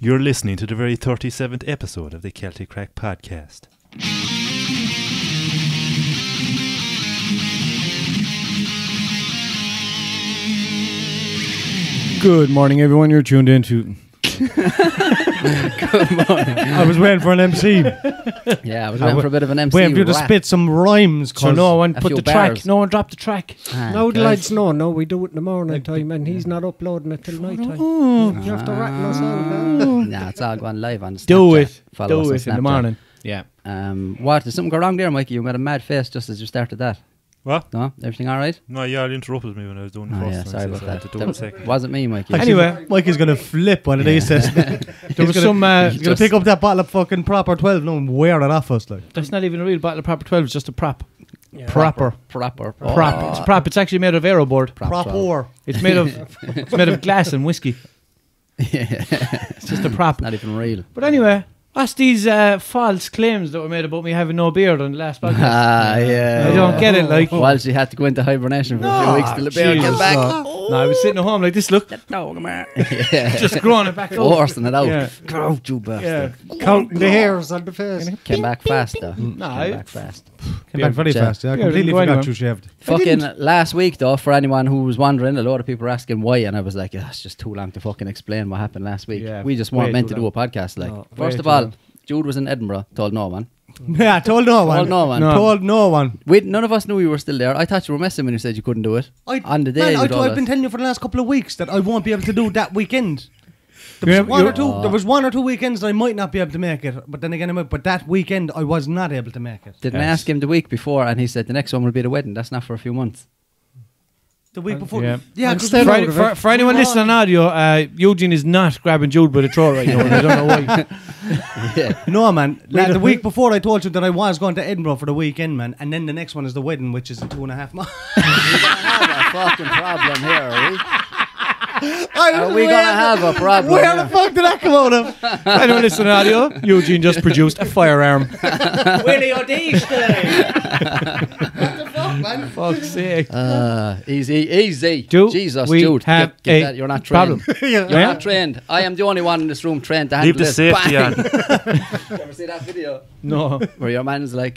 You're listening to the very 37th episode of the Celtic Crack podcast. Good morning, everyone. You're tuned in to... Good morning. I was waiting for an MC. Yeah, I was waiting for a bit of an MC. Waiting for you to spit some rhymes. So no one put the track. bars. No one dropped the track. No, the lads know. No, we do it in the morning time, and he's not uploading it till night time. You have to rattle us out. Nah, it's all going live on Snapchat. Do it. Follow Do us it on in the Snapchat. morning. Yeah. What? Did something go wrong there, Mikey? You made a mad face just as you started that. What? No? Everything all right? No, yeah, you interrupted me when I was doing the Oh, first yeah, one, sorry so about I had that. to do it second. Wasn't me, Mikey. Anyway. Mikey's going to flip one of these says. There was some... He's going to pick up that bottle of fucking proper 12 no, and wear it off us. Like. That's not even a real bottle of proper 12. It's just a prop. Yeah. Proper. Proper. Prop. It's a prop. It's actually made of aeroboard. Proper. It's made of glass and whiskey. Yeah. It's just a prop. Not even real. But anyway, what's these false claims that were made about me having no beard on the last podcast? Yeah. I don't get it, like... While she had to go into hibernation for a few weeks till the bear Jesus. came back. No, I was sitting at home like this, look. No, come here. Yeah. Just growing it back out. Forcing it out. Yeah. Get out, you bastard. Yeah. Counting the hairs on the face. Came back fast, though. No, Came back fast. Came back very Yeah. fast. Yeah, I Yeah, completely didn't go forgot anywhere. you shaved. Fucking last week, though, for anyone who was wondering, a lot of people were asking why, and I was like, it's just too long to fucking explain what happened last week. Yeah, We just way weren't meant too to do long. a podcast. Like, No, first way of too all, long. Jude was in Edinburgh, told no one. Yeah, told no one. Told no one. No. Told no one. None of us knew you were still there. I thought you were messing when you said you couldn't do it. On the day, I've been telling you for the last couple of weeks that I won't be able to do that weekend. There Yeah, was one or two weekends I might not be able to make it, but then again, but that weekend I was not able to make it. Didn't I ask him the week before, and he said the next one will be the wedding. That's not for a few months. The week before, Yeah. yeah. I'm 'cause still we- out of it. For anyone listening on audio, Eugene is not grabbing Jude by the throat right now. I don't know why. Yeah. No, man. Like, the week before, I told you that I was going to Edinburgh for the weekend, man, and then the next one is the wedding, which is in 2.5 months. We have a fucking problem here, are we? Are we gonna have a problem? Where the fuck did that come out of? For anyone listening on audio, Eugene just produced a firearm. Willie O'Dee's What the fuck, man? Fuck's sake. Easy. Jude, Jesus, we Jude. have Get a that. You're not trained. problem. You're not trained. I am the only one in this room trained to handle Leave the this. safety Bang. on. You ever see that video? No. Where your man's like,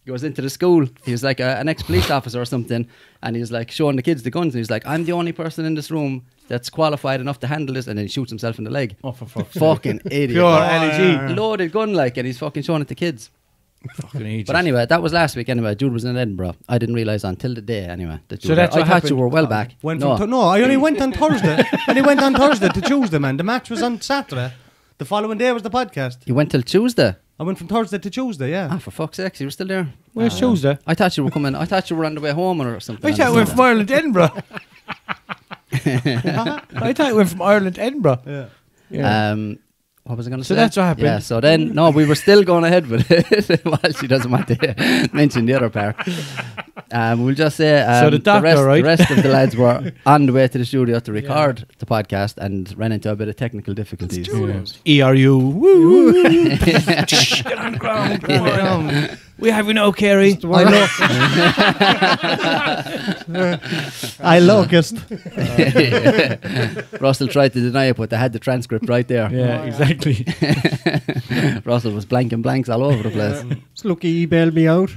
goes into the school. He's like an ex-police officer or something, and he's like showing the kids the guns, and he's like, I'm the only person in this room that's qualified enough to handle this, and then he shoots himself in the leg. Oh, for fuck's sake. Fucking idiot. Pure energy. Loaded gun, like, and he's fucking showing it to kids. Fucking ages. But anyway, that was last week anyway. Jude was in Edinburgh. I didn't realise until the day anyway that you So were that's there. I what thought happened. you were well back. I only went on Thursday. I only went on Thursday to Tuesday, man. The match was on Saturday. The following day was the podcast. You went till Tuesday. I went from Thursday to Tuesday, yeah. Ah, for fuck's sake, you were still there. Where's Tuesday? I thought you were coming. I thought you were on the way home or something. I thought we went from Ireland to Edinburgh. I thought we went from Ireland to Edinburgh. Yeah. Yeah. What was I going to So say? that's what happened. Yeah, so then, no, we were still going ahead with it. Well, she doesn't want to mention the other part. We'll just say So the doctor, right? the rest of the lads were on the way to the studio to record the podcast and ran into a bit of technical difficulties. ERU. Woo. Get on the ground. Get on the ground. We have you now, Kerry. I locust. Russell tried to deny it, but they had the transcript right there. Yeah, exactly. Russell was blanking blanks all over the place. It's lucky he bailed me out.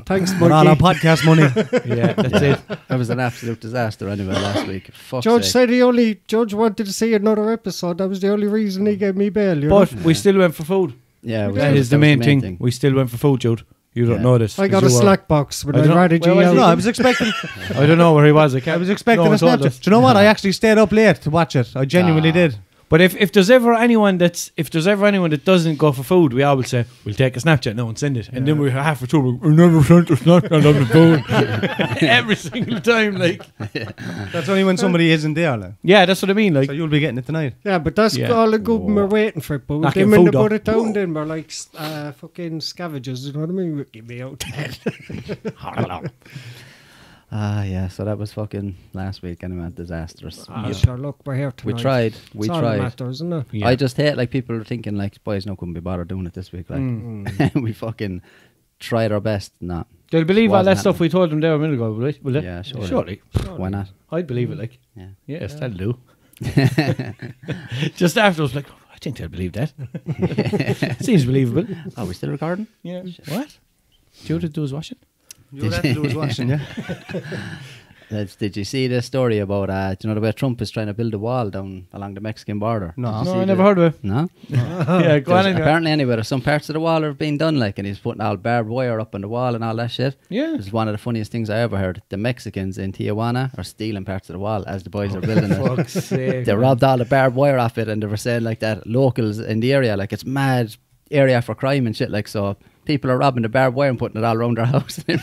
Thanks, We're all on Mikey. podcast money. Yeah, that's it. It was an absolute disaster anyway last week. Fuck's Judge sake. said Judge wanted to see another episode. That was the only reason he gave me bail. You But know? we still went for food. Yeah, That is the main thing. We still went for food, Jude. You don't Yeah. know this. I got a 'cause you were- slack box, but I I'd don't- rather where was he? No, I GL. was expecting. I don't know where he was. I was expecting no a one told Snapchat. us. Do you know what? I actually stayed up late to watch it. I genuinely did. But if there's ever anyone that doesn't go for food, we always say we'll take a Snapchat now and send it, and then we're halfway through. We never sent a Snapchat on the phone every single time. Like, That's only when somebody isn't there. Like. yeah, that's what I mean. Like, So you'll be getting it tonight. Yeah, but that's Yeah. all the good when we're waiting for it. But with Not them getting in the food, butt of though. town, then we're like fucking scavengers. You know what I mean? Give me out. Yeah, so that was fucking last week anyway, disastrous. Sure, look, we're here We tonight. tried. It's all that matters, isn't it? yeah. I just hate like people are thinking like, boys, no, couldn't be bothered doing it this week. Like, we fucking tried our best. Nah, they'll believe all Wasn't that stuff happening. we told them there a minute ago, will they? Will they? Yeah, surely. Surely. why not? I'd believe it. Like, Yeah. yes, that'll do. Just after I was like, oh, think they'll believe that. Seems believable. Are we still recording? Yeah. What? Jude do his washing? You have to do his washing, yeah. Did you see the story about, do you know the way Trump is trying to build a wall down along the Mexican border? No. Did you No, see I never heard of it. No? Yeah, go on anyway. Apparently anyway, there's some parts of the wall are being done, like, and he's putting all barbed wire up on the wall and all that shit. Yeah. It's one of the funniest things I ever heard. The Mexicans in Tijuana are stealing parts of the wall as the boys are building it. Fuck's sake. They robbed all the barbed wire off it, and they were saying like that locals in the area, like, it's mad area for crime and shit, like, so people are robbing the barbed wire and putting it all around their house. They're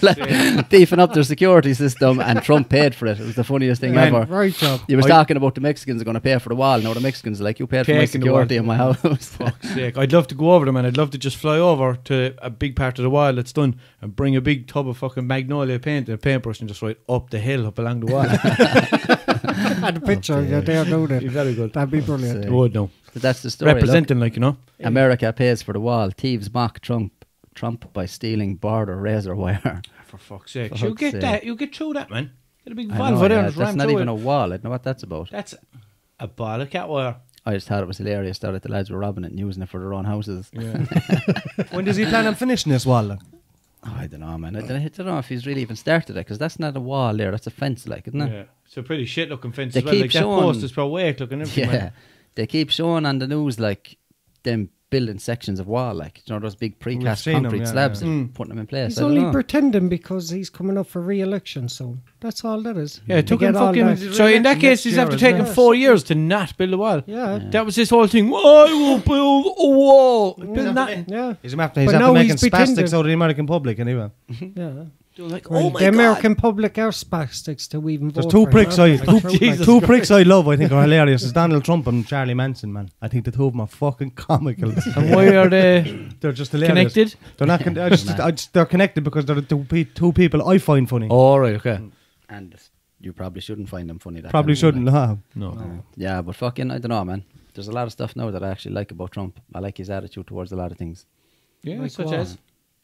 like beefing up their security system, and Trump paid for it. It was the funniest thing ever. Right job. He was talking about the Mexicans are going to pay for the wall. Now the Mexicans are like, you paid for my Taking the wall. security in my house. Fuck's sake. I'd love to go over them, and I'd love to just fly over to a big part of the wall that's done and bring a big tub of fucking magnolia paint and a paintbrush and just write up the hill, up along the wall. And the picture, yeah, they're doing it. Very good. That'd be brilliant. Oh, no. But that's the story. Representing, like, you know. Look, America pays for the wall. Thieves mock Trump by stealing border razor wire. For fuck's sake. For You get fuck's that. sake. You get through that, man. Get a big I valve know, there yeah, and just that's ram not through even it. a wall. I don't know what that's about. That's a ball of cat wire. I just thought it was hilarious that the lads were robbing it and using it for their own houses. Yeah. When does he plan on finishing this wall? Like? Oh, I don't know, man. I don't know if he's really even started it, because that's not a wall there. That's a fence, like, isn't it? Yeah. It's a pretty shit looking fence They as well. keep Like that showing- post is per weight looking everything. Yeah. Man. They keep showing on the news, like, them building sections of wall, like, you know, those big precast seen 'em, concrete yeah, slabs yeah. and putting them in place. He's I don't only know. pretending because he's coming up for re-election soon. That's all that is. Yeah, it To took him get all fucking. that- So in that Next case, he's year, after isn't taking it? 4 years to not build a wall. Yeah. That was his whole thing. I will build a wall. Build nothing. Yeah. He's after But now making he's pretending. spastics out of the American public anyway. Yeah. Like, Well, oh my the God. American public are spastics to even There's vote two for pricks him. I Like, true, Jesus like- two pricks I love. I think are hilarious. Is Donald Trump and Charlie Manson, man. I think the two of them are fucking comical. And why are they They're just hilarious. connected? They're not. They're connected because they're the two people I find funny. Oh, right, okay. And you probably shouldn't find them funny. That Probably kind of thing, shouldn't like. have. No. Yeah, but fucking, I don't know, man. There's a lot of stuff now that I actually like about Trump. I like his attitude towards a lot of things. Yeah, Like such what? as.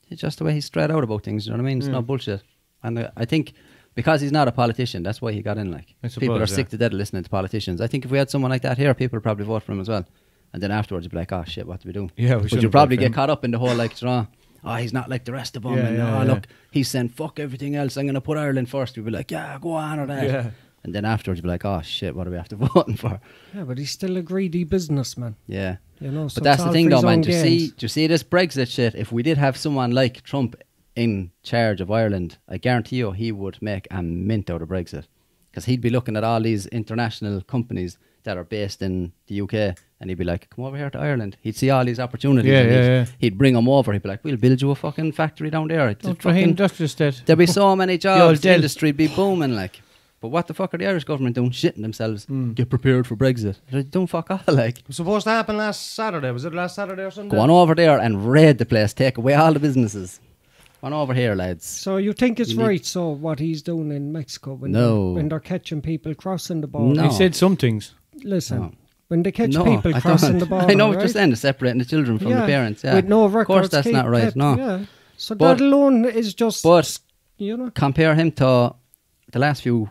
It's just the way he's straight out about things, you know what I mean? It's not bullshit. And I think because he's not a politician, that's why he got in, like. I suppose, People are yeah. sick to death of listening to politicians. I think if we had someone like that here, people would probably vote for him as well. And then afterwards you'd be like, oh shit, what do we do? Yeah, we But shouldn't you'd probably vote for get him. caught up in the whole, like, you know, oh, he's not like the rest of them. Yeah, and yeah, oh, yeah. look, he's saying fuck everything else. I'm going to put Ireland first. We'd be like, yeah, go on or that. Yeah. And then afterwards you'd be like, oh shit, what are we have to voting for? Yeah, but he's still a greedy businessman. Yeah. You know, so But that's it's the all thing for though, his man. own Do you gains. see this Brexit shit? If we did have someone like Trump in charge of Ireland, I guarantee you he would make a mint out of Brexit. Because he'd be looking at all these international companies that are based in the UK, and he'd be like, come over here to Ireland. He'd see all these opportunities. Yeah, and yeah, he'd bring them over. He'd be like, we'll build you a fucking factory down there. It's a Don't Raheem fucking, Industrial Estate. there'd be so many jobs. The Dell. industry'd be booming, like. But what the fuck are the Irish government doing? Shitting themselves. Get prepared for Brexit. They're don't fuck all, like. It was supposed to happen last Saturday. Was it last Saturday or something? Go on over there and raid the place. Take away all the businesses. On over here, lads. So you think it's You need- right, so what he's doing in Mexico when, No. when they're catching people crossing the border? No. He said some things. Listen, No. when they catch No, people I crossing don't. the border, I know what right? you're saying, separating the children from the parents. Yeah. With no records. Of course, that's not right. kept, No. Yeah. So But- that alone is just, But you know. compare him to the last few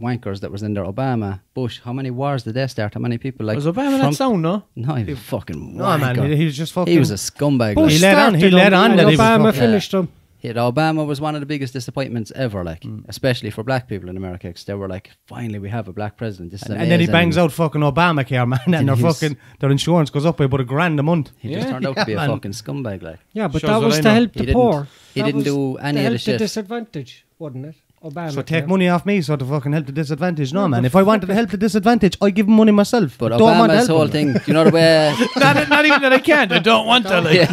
wankers that was in there. Obama, Bush. How many wars did they start? How many people like? Was Obama from- that sound, no? No, he was fucking No, man. wanker. He was just fucking. He was a scumbag. Bush Like. He led on- he started led them on and that he was Obama fucking- finished them. Obama was one of the biggest disappointments ever, like, especially for black people in America, because they were like, finally, we have a black president. This is And then he amazing. bangs out fucking Obamacare, man, and their He's- fucking their insurance goes up by about $1,000 a month. He just Yeah. turned out to be a man. fucking scumbag, like. Yeah, but Shows that what was I to know. help He the didn't- poor. he That didn't was do any to of help the shit. disadvantage, wasn't it? Obama. So take money off me so to fucking help the disadvantage. No, man. If I wanted to help the disadvantage, I give them money myself. But I don't want to Obama's help whole them. thing, you know the way... not even that I can't. I don't want to. Like.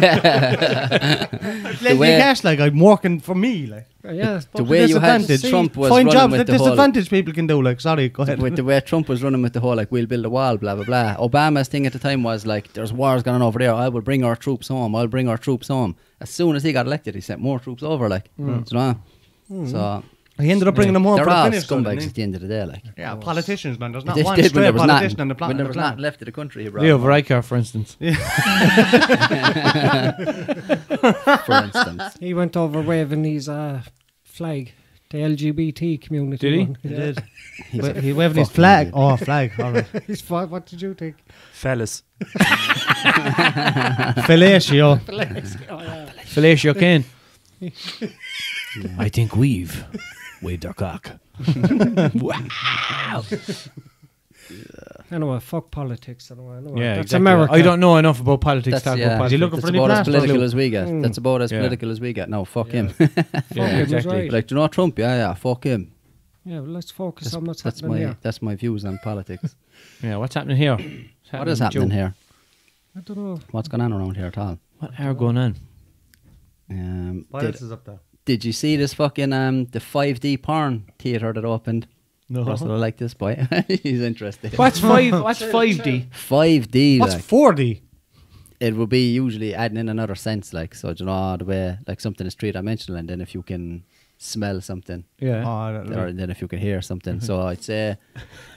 Let me way- cash like I'm working for me. Like Yeah, The way you had disadvantage. Trump was Find running jobs with that the whole... disadvantaged people can do. Like sorry, go ahead. With the way Trump was running with the whole, like, we'll build a wall, blah, blah, blah. Obama's thing at the time was, like, there's wars going on over there. I will bring our troops home. I'll bring our troops home. As soon as he got elected, he sent more troops over, like. Do you know? So... He ended up bringing them home They're for the all finish. though, scumbags didn't at he? the end of the day, like. Yeah, politicians, man. There's not They one did when straight there was politician nothing. on the planet. When there was nothing left of the country, he brought Leo them, Varadkar, for instance. for instance. He went over waving his flag the LGBT community. Did he? one. He Yeah. did. He's He waved his flag. Oh, flag. All right. What did you think? Fellas. Fellatio. Fellatio Kane. I think we've waved our cock. Wow. Anyway, fuck politics. Anyway. Yeah, That's exactly. America. I don't know enough about politics. That's, Talk yeah. about politics. Is he looking for That's any about as plasters, political Luke? as we get. That's about as Yeah. political as we get. No, fuck him. Fuck Yeah, him, he's exactly. right. Like, do you know Trump? Yeah, fuck him. Yeah, well, let's focus on what's That's happening here. that's my views on politics. Yeah, what's happening here? What is happening here? I don't know. What's going on around here at all? What are going on? What else is up there? Did you see this fucking the 5D porn theatre that opened? No. Russell, I like this boy. He's interested. What's 5D? 5D? What's like, 4D? it will be usually adding in another sense, like, so do you know the way like something is three-dimensional, and then if you can smell something, Yeah. or then if you can hear something. So I'd say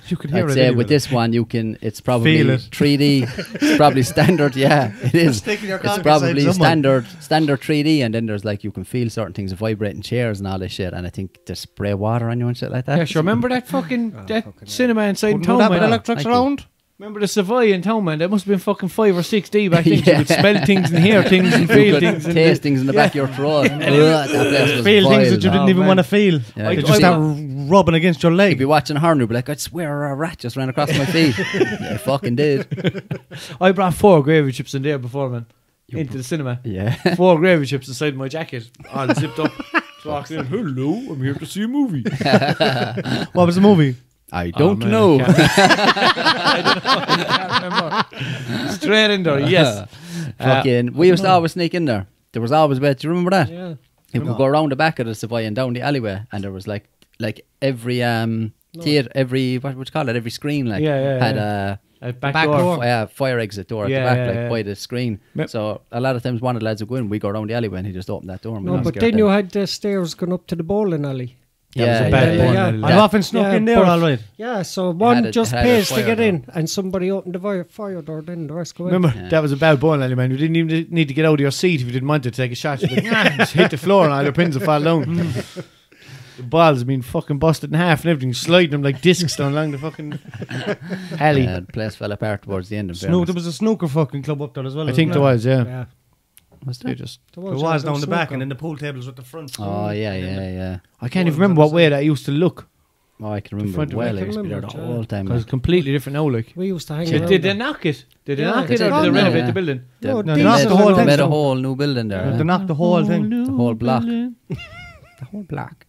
You could hear I'd it say anyway. with this one you can. It's probably Feel it. 3D. It's probably standard. Yeah, it is. Sticking your It's cock probably inside someone. standard 3D, and then there's like you can feel certain things, vibrating chairs and all this shit. And I think they spray water on you and shit like that. Yeah, sure. Remember that fucking cinema inside Wouldn't town, know that with man? electrics Thank you. around? Remember the Savoy in town, man? That must have been fucking 5 or 6D back then. Yeah. You could smell things and hear things and You feel could things. And taste things in the back of your throat. Ugh, that place was Feel vile, things that you man. didn't even man. want to feel. Yeah, They you just could start see- rubbing against your You'd leg. be watching horror and you'd be like, I swear a rat just ran across my feet. Yeah, I fucking did. I brought 4 gravy chips in there before, man. Into the cinema. Yeah. 4 gravy chips inside my jacket, all zipped up. So I walked in, hello, I'm here to see a movie. What was the movie? I don't man, know. I can't remember. Straight in there, yes. Fucking, we used to always sneak in there. There was always a bed. Do you remember that? Yeah. You could go around the back of the Savoy and down the alleyway, and there was like every theatre, every what would you call it? Every screen like had A back Back door. door. fire exit door Yeah, at the back, yeah, like yeah. by the screen. Yep. So a lot of times one of the lads would go in, we go around the alleyway, and he just opened that door. And we No, got but scared then you then. had the stairs going up to the bowling alley. That was a Yeah, bad yeah, one. yeah. little I've lad. often snuck Yeah, in there, but- all right. Yeah, so one had a- just had a pays to fire get door. in, and somebody opened the fire door, then the rest go in. Remember, Yeah. that was a bad ball, alley, man. You didn't even need to get out of your seat if you didn't want to take a shot. You just hit the floor and all your pins will fall down. The balls have been fucking busted in half and everything, sliding them like discs down along the fucking alley. Yeah, the place fell apart towards the end. In There fairness. was a snooker fucking club up there as well. I think there was, yeah. Yeah. Was They there? just, There was down the back, and then the pool tables at the front. Oh yeah. I can't even remember what way that used to look. Oh, I can remember front it of it. well. I I can used to be there the remember it, whole time. Because it's completely different now, like. We used to hang Did, around did they there. knock it? Did they Yeah, knock they it, or did. did they No, renovate yeah. the building? They No, they they knocked made, the whole they thing made a down. whole new building there. They knocked the whole thing. The whole block. The whole block.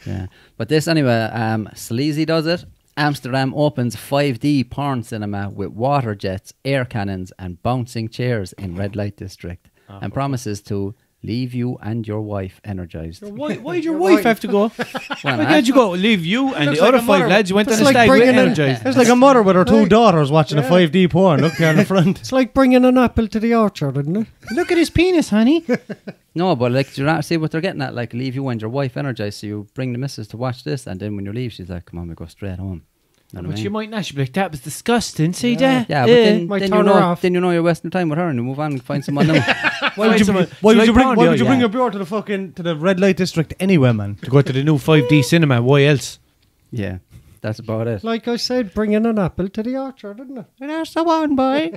Yeah. But this anyway, Sleazy does it. Amsterdam opens 5D porn cinema with water jets, air cannons and bouncing chairs in red light district, and promises to leave you and your wife energized. Why'd your wife have to go? Why Well, can't you go? Leave you and looks the like other a 5 mother. lads you went on It's a like stag with bringing in- energized. It's like a mother with her 2 Right. daughters watching a Yeah. 5D porn. Look there on the front. It's like bringing an apple to the orchard, isn't it? Look at his penis, honey. No, but like, do you not see what they're getting at? Like, leave you and your wife energized. So you bring the missus to watch this, and then when you leave, she's like, "Come on, we go straight home." Know what I But mean? you might not. She'd be like, that was disgusting. See that? Yeah, but Might then turn her off. you know you're wasting time with her, and you move on and find someone new. Why would you, someone- why would like you bring? porn, Why yeah, would you bring yeah. your beer to the red light district anyway, man? To go to the new 5D cinema. Why else? Yeah, that's about it. Like I said, bringing an apple to the orchard, isn't it? There's the one, boy.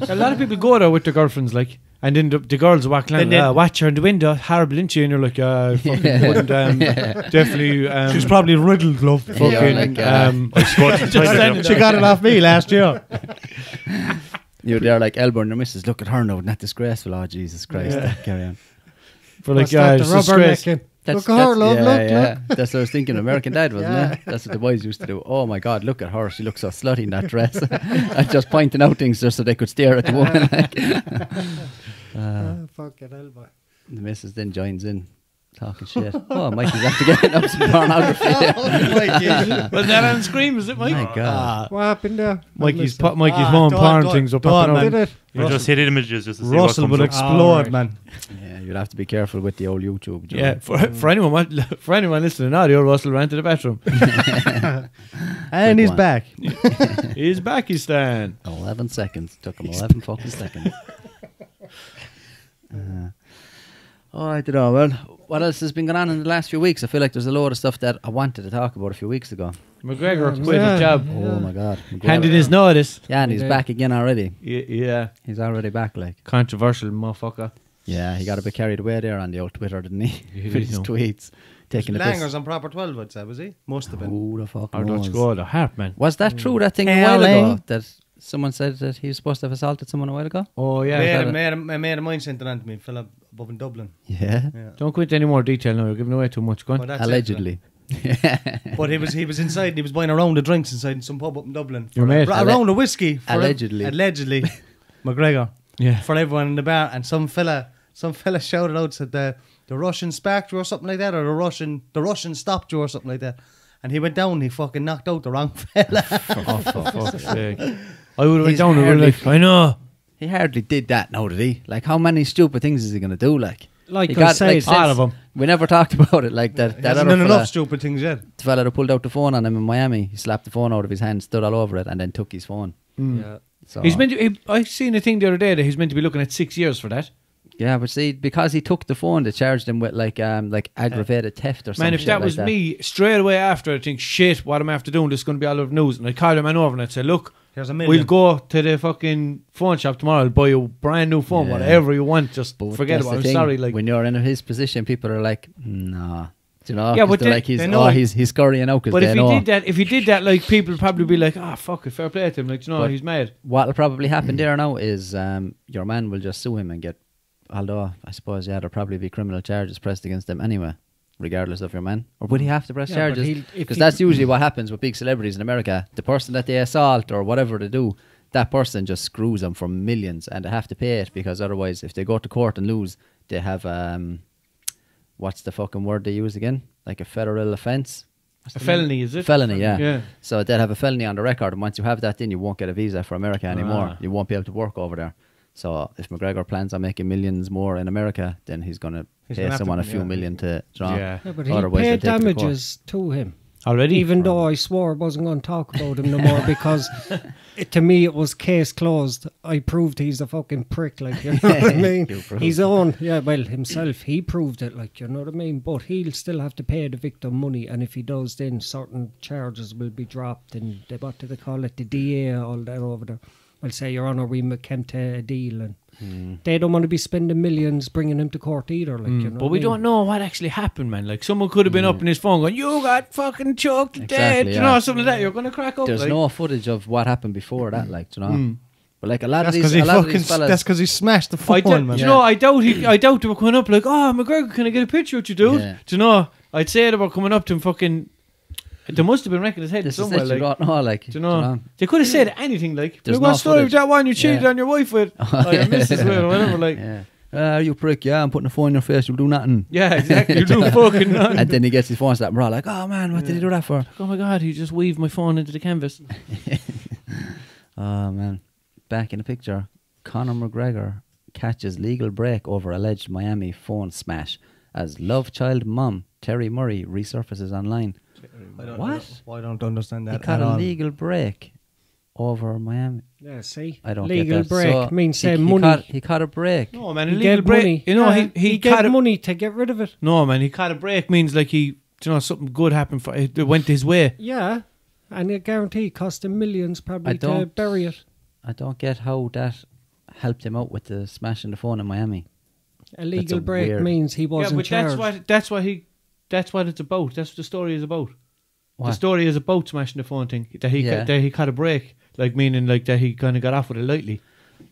A lot of people go there with their girlfriends, like, and then the girls are walking Then along, watch her in the window, horrible, isn't she? And you're like, fucking wouldn't, definitely, She's probably riddled, love. fucking, Yeah, like, just standing She there. got it off me last year. You're there like elbowing your missus. Look at her now, not disgraceful. Oh Jesus Christ! Carry on. For like, What's that, the it's rubber disgrace. necking. Look at her, love, look. That's what I was thinking. American Dad, wasn't it? That's what the boys used to do. Oh my God, look at her. She looks so slutty in that dress. And just pointing out things just so they could stare at the woman. Like. Fucking hell, boy. The missus then joins in, talking shit. Oh, Mikey's after getting up some pornography. Was that on Scream, is it, Mike? My God. What happened there? Mikey's I missed home porn things are popping it. out. Did it? You just hit images just to see Russell what will comes up. explode, Alright. man. Yeah, you'd have to be careful with the old YouTube. Joe. Yeah, for anyone listening audio, Russell ran to the bathroom. And Good he's one. back. He's Pakistan. 11 seconds. Took him 11 fucking seconds. I don't know. Well, What else has been going on in the last few weeks? I feel like there's a load of stuff that I wanted to talk about a few weeks ago. McGregor quit his job. Oh my God. Handed his notice. Yeah, and he's back again already. Yeah. He's already back, like. Controversial motherfucker. Yeah, he got a bit carried away there on the old Twitter, didn't he? With his tweets. Taking the piss. Langers on proper 12, I'd say, was he? Must have been. Who the fuck Or knows? don't go the heart, man. Was that true, that thing a while ago? That someone said that he was supposed to have assaulted someone a while ago? Oh, yeah. A mate of mine sent it on to me, fella above in Dublin. Yeah. Don't go into any more detail now. You're giving away too much. Go on. But that's Allegedly. But he was inside and he was buying a round of drinks inside in some pub up in Dublin. Your mate. A round of whiskey. Allegedly. Allegedly. McGregor. Yeah. For everyone in the bar. And some fella shouted out, said the Russian sparked you or something like that, or the Russian stopped you or something like that. And he went down, he fucking knocked out the wrong fella. Oh, for fuck's sake. I would have went down and been like, I know. He hardly did that now, did he? Like, how many stupid things is he going to do? Like Like he I said, all of them. We never talked about it. Like that Hasn't other done fella, enough stupid things yet. the fella that pulled out the phone on him in Miami, he slapped the phone out of his hand, stood all over it, and then took his phone. Yeah. So, He's meant to, I seen a thing the other day that he's meant to be looking at 6 years for that. yeah, but see, because he took the phone, they charged him with like aggravated theft or something. Man, if that was me, straight away after, I'd think, shit, what am I after doing? This is going to be all over the news. And I'd call the man over and I'd say, look, Here's $1 million. we'll go to the fucking phone shop tomorrow. I'll buy you a brand new phone, Yeah. whatever you want. Just But forget that's about it. the I'm thing, sorry. Like, when you're in his position, people are like, nah. Do you know? Yeah, 'Cause but they're they- like, they know. he's scurrying out because but they know. if he did that, like, people would probably be like, fuck it, fair play to him. Like, you know, But- he's mad. What'll probably happen there now is your man will just sue him and get, although I suppose, yeah, there'll probably be criminal charges pressed against him anyway, regardless of your man. Or would he have to press Yeah, but charges? if Because he- that's usually what happens with big celebrities in America. The person that they assault or whatever they do, that person just screws them for millions and they have to pay it because otherwise, if they go to court and lose, they have, what's the fucking word they use again? Like a federal offence? A felony, is it? Felony, yeah. Yeah. So they'll have a felony on the record, and once you have that, then you won't get a visa for America anymore. Ah. You won't be able to work over there. So if McGregor plans on making millions more in America, then he's going to He's pay gonna have someone to, a few yeah. million to draw. Yeah. Yeah, but he Otherwise paid they'll take it to court. damages to him. Already? Even though I swore I wasn't going to talk about him no more because to me it was case closed. I proved he's a fucking prick, like, you know what I mean? You proved His own, yeah, well, himself, he proved it, like, you know what I mean? But he'll still have to pay the victim money, and if he does, then certain charges will be dropped, and what do they call it? The DA, all that over there. I'll say, Your Honour, we came to a deal, and they don't want to be spending millions bringing him to court either, like, you know. But we don't know what actually happened, man. Like, someone could have been up in his phone going, you got fucking choked to death. Exactly, You know, yeah. something like that. You're going to crack up. There's like. no footage of what happened before that, like, do you know? But like a lot That's of because these, he a lot of fucking. these fellas, That's because he smashed the I phone, doubt, man. do you know, I doubt they were coming up like, McGregor, can I get a picture with you, dude? Yeah. Do you know, I'd say they were coming up to him fucking, they must have been wrecking his head this is somewhere, it, you like, don't know, like, do you know, they could have said anything, like, There's look what no story footage. with that one you cheated Yeah. on your wife with, or your missus with, or whatever, like, Yeah. You prick, yeah, I'm putting a phone in your face, you'll do nothing. yeah, exactly, you do fucking nothing. And then he gets his phone slapped, and we're all like, oh man, what did he do that for? Oh my God, he just weaved my phone into the canvas. Oh man. Back in the picture, Conor McGregor catches legal break over alleged Miami phone smash as love child mum Terry Murray resurfaces online. What? I don't understand that He caught at a all. legal break over Miami. Yeah, see? I don't Legal get that. break So means he money. He caught a break. No, man, He illegal gave break. money. You know, Yeah, he gave caught a money to get rid of it. No, man, he caught a break means like he, you know, something good happened for it went his way. Yeah, and I guarantee it cost him millions probably I to don't- bury it. I don't get how that helped him out with the smashing the phone in Miami. A legal a break weird- means he wasn't Yeah, but charged. that's what it's about. That's what the story is about. The What? story is about smashing the phone thing. That he Yeah. that he caught a break, like meaning like that he kind of got off with it lightly,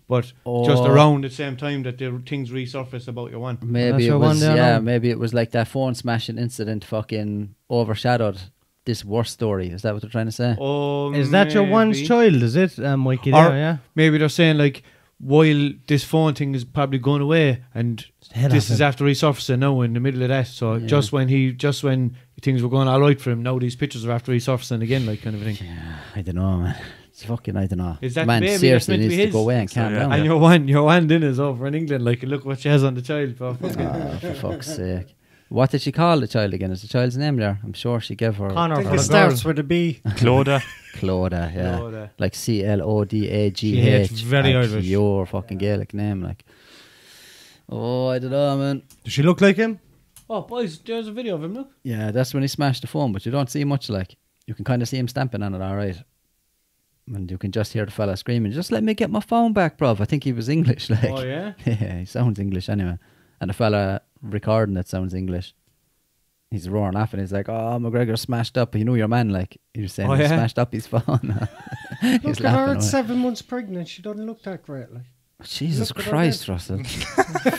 but just Oh. around the same time that the things resurfaced about your one. That's Maybe it your one was, there yeah, now. maybe it was like that phone smashing incident fucking overshadowed this worst story. Is that what they're trying to say? Oh, Is that your one's maybe. child? Is it, Mikey? Or There, yeah. maybe they're saying like, while this phone thing is probably going away, and Head this off is him. after resurfacing now in the middle of that. So Yeah. just when things were going all right for him, now these pictures are after resurfacing again, like kind of thing. I don't know, man. It's fucking, I don't know. Is that man the baby that's seriously meant to needs be to his? go away and calm down. And your one din is over in England. Like, look what she has on the child. For fucking For fuck's sake. What did she call the child again? Is the child's name there? I'm sure she gave her Connor I think for it the starts girl. with a B. Clodagh. Clodagh, yeah. Clodagh. Like Clodagh. It's very like Irish. your fucking Gaelic name, like. Oh, I don't know, man. Does she look like him? Oh, boys, there's a video of him, look. Yeah, that's when he smashed the phone, but you don't see much, like. You can kind of see him stamping on it, all right. And you can just hear the fella screaming, just let me get my phone back, bruv. I think he was English, like. Oh, yeah? Yeah, he sounds English anyway. And the fella recording it sounds English. He's roaring off and he's like, oh, McGregor smashed up. You know your man, like, he was saying, he smashed up his phone. He's Look at her laughing at away. 7 months pregnant. She doesn't look that great, like. Jesus Look at her Christ, Russell.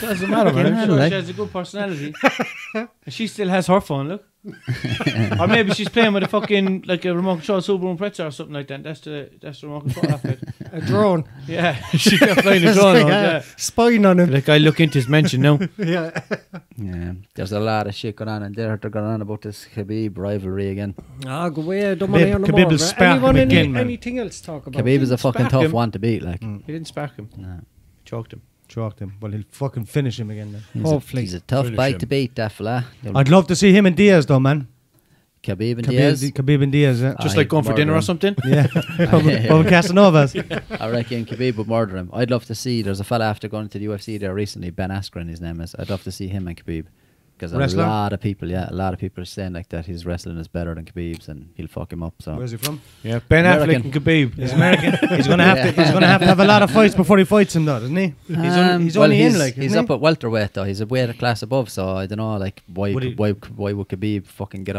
Doesn't matter, man. I'm Yeah, sure like- she has a good personality. And she still has her phone, look. Or maybe she's playing with a fucking, like a remote control Subaru Impreza or something like that. That's the remote control outfit. A drone. Yeah, she kept flying the drone out, yeah. Spying on him. Like, I look into his mention now. Yeah. Yeah, there's a lot of shit going on in there. They're going on about this Khabib rivalry again. Ah, go away. Don't want to hear no Khabib more. will spark him again, man. Anything else to talk about? Khabib is a fucking spark tough him. one to beat, like. He didn't spark him. No. Choked him. Chalked him. Well, he'll fucking finish him again then. Hopefully. He's a tough Finish bite him. to beat, that fella. I'd love to see him and Diaz though, man. Khabib and Diaz. Khabib and Diaz, yeah. Just I'd like going for murder dinner or him. something. Yeah. Over Casanovas. I reckon Khabib would murder him. I'd love to see. There's a fella after going to the UFC there recently, Ben Askren, his name is. I'd love to see him and Khabib. Because a Wrestler? lot of people are saying like that his wrestling is better than Khabib's and he'll fuck him up. So Where's he from? Yeah, Ben American. Affleck and Khabib. He's American. He's gonna have to have a lot of fights before he fights him, though, doesn't he? He's well, only he's, in, like, he's isn't up at welterweight though. He's a weight class above, so I don't know, like why Would he- would Khabib fucking go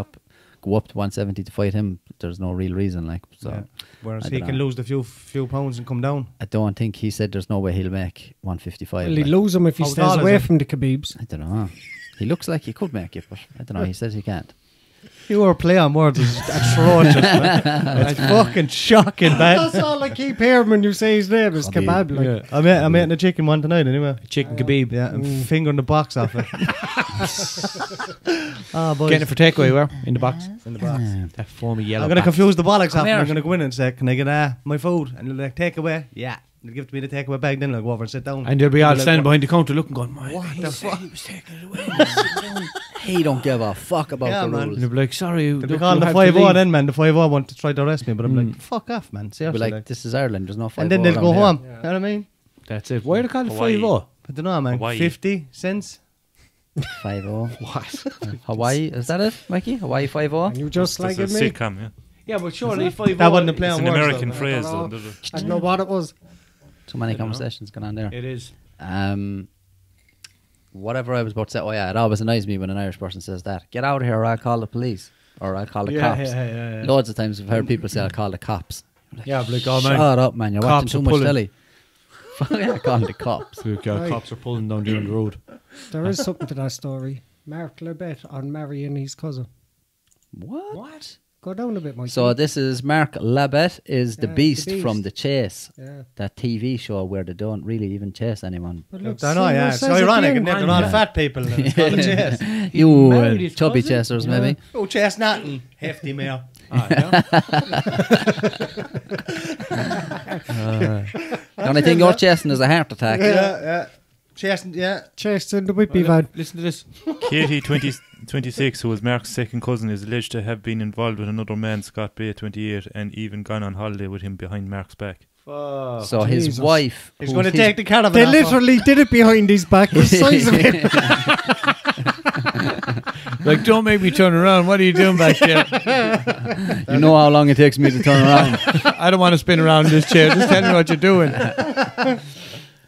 up to 170 to fight him? There's no real reason, like. So Yeah. Whereas I he dunno. can lose the few pounds and come down. I don't think he said there's no way he'll make 155. Well, he'd like. lose him if he How stays tall is away he? from the Khabibs. I don't know. He looks like he could make it, but I don't know. He says he can't. Your play on words is atrocious, man. It's fucking shocking, man. That's all I keep hearing when you say his name is Khabib. kebab. Like. Yeah. I'm eating a chicken one tonight anyway. Chicken Khabib. Yeah, I'm fingering the box off it. Boys. Getting it for takeaway, where? In the box. in the box. That foamy yellow I'm going to box. confuse the bollocks off here. and I'm going to go in and say, can I get my food? And they'll like, take away? Yeah. They'll give me the takeaway bag, then I'll go over and sit down. And they'll be all They'll be like, standing behind the counter looking, going, What the fuck? He don't give a fuck about Yeah, the man. And rules. they'll be like, sorry. They'll be look, calling you the have to 5-0 leave. then, man. The 5-0 want to try to arrest me, but I'm like, fuck off, man. Be Seriously. like, like. this is Ireland. There's no fight. And then they'll go home. You know what I mean? That's it. Why are they called Hawaii. 5-0? I don't know, man. Hawaii. 50 cents? 5-0. What? Hawaii, is that it, Mikey? Hawaii 5-0? And you just like That's a me. sitcom, yeah. Yeah, but surely 5-0. That wasn't a play It's on an words, American though, man. phrase, I though. don't know. I don't know what it was. Too many conversations going on there. It is. Whatever I was about to say. Oh yeah, it always annoys me when an Irish person says that. Get out of here or I'll call the police. Or I'll call the cops. Yeah. Loads of times I've heard people say I'll call the cops. Yeah, but like, oh man. Shut up, man. You're Cops watching are too much pulling. telly. Yeah, calling the cops. Look, Right. cops are pulling down the road. There is something to that story. Mark Lebet on marrying his cousin. What? Go down a bit, Mike. So this is Mark Labette is the Yeah, beast the from Beast. The Chase. Yeah. That TV show where they don't really even chase anyone. But I look, don't know, see yeah. what It's says at the ironic, end. and they're all fat people. And it's called a chase. You married his chubby cousin? chasers, maybe. Oh, chase nothing. Hefty male. The only thing you're chasing is a heart attack. Yeah. Chasing, yeah. Chased in the whippy van. Listen to this. Katie, 26, who was Mark's second cousin, is alleged to have been involved with another man, Scott Bay, 28, and even gone on holiday with him behind Mark's back. Fuck. So his Jesus. wife, He's who's going to his- take the caravan. They off. literally did it behind his back. The size of it. Like, don't make me turn around. What are you doing back there? you know how long it takes me to turn around. I don't want to spin around in this chair. Just tell me what you're doing.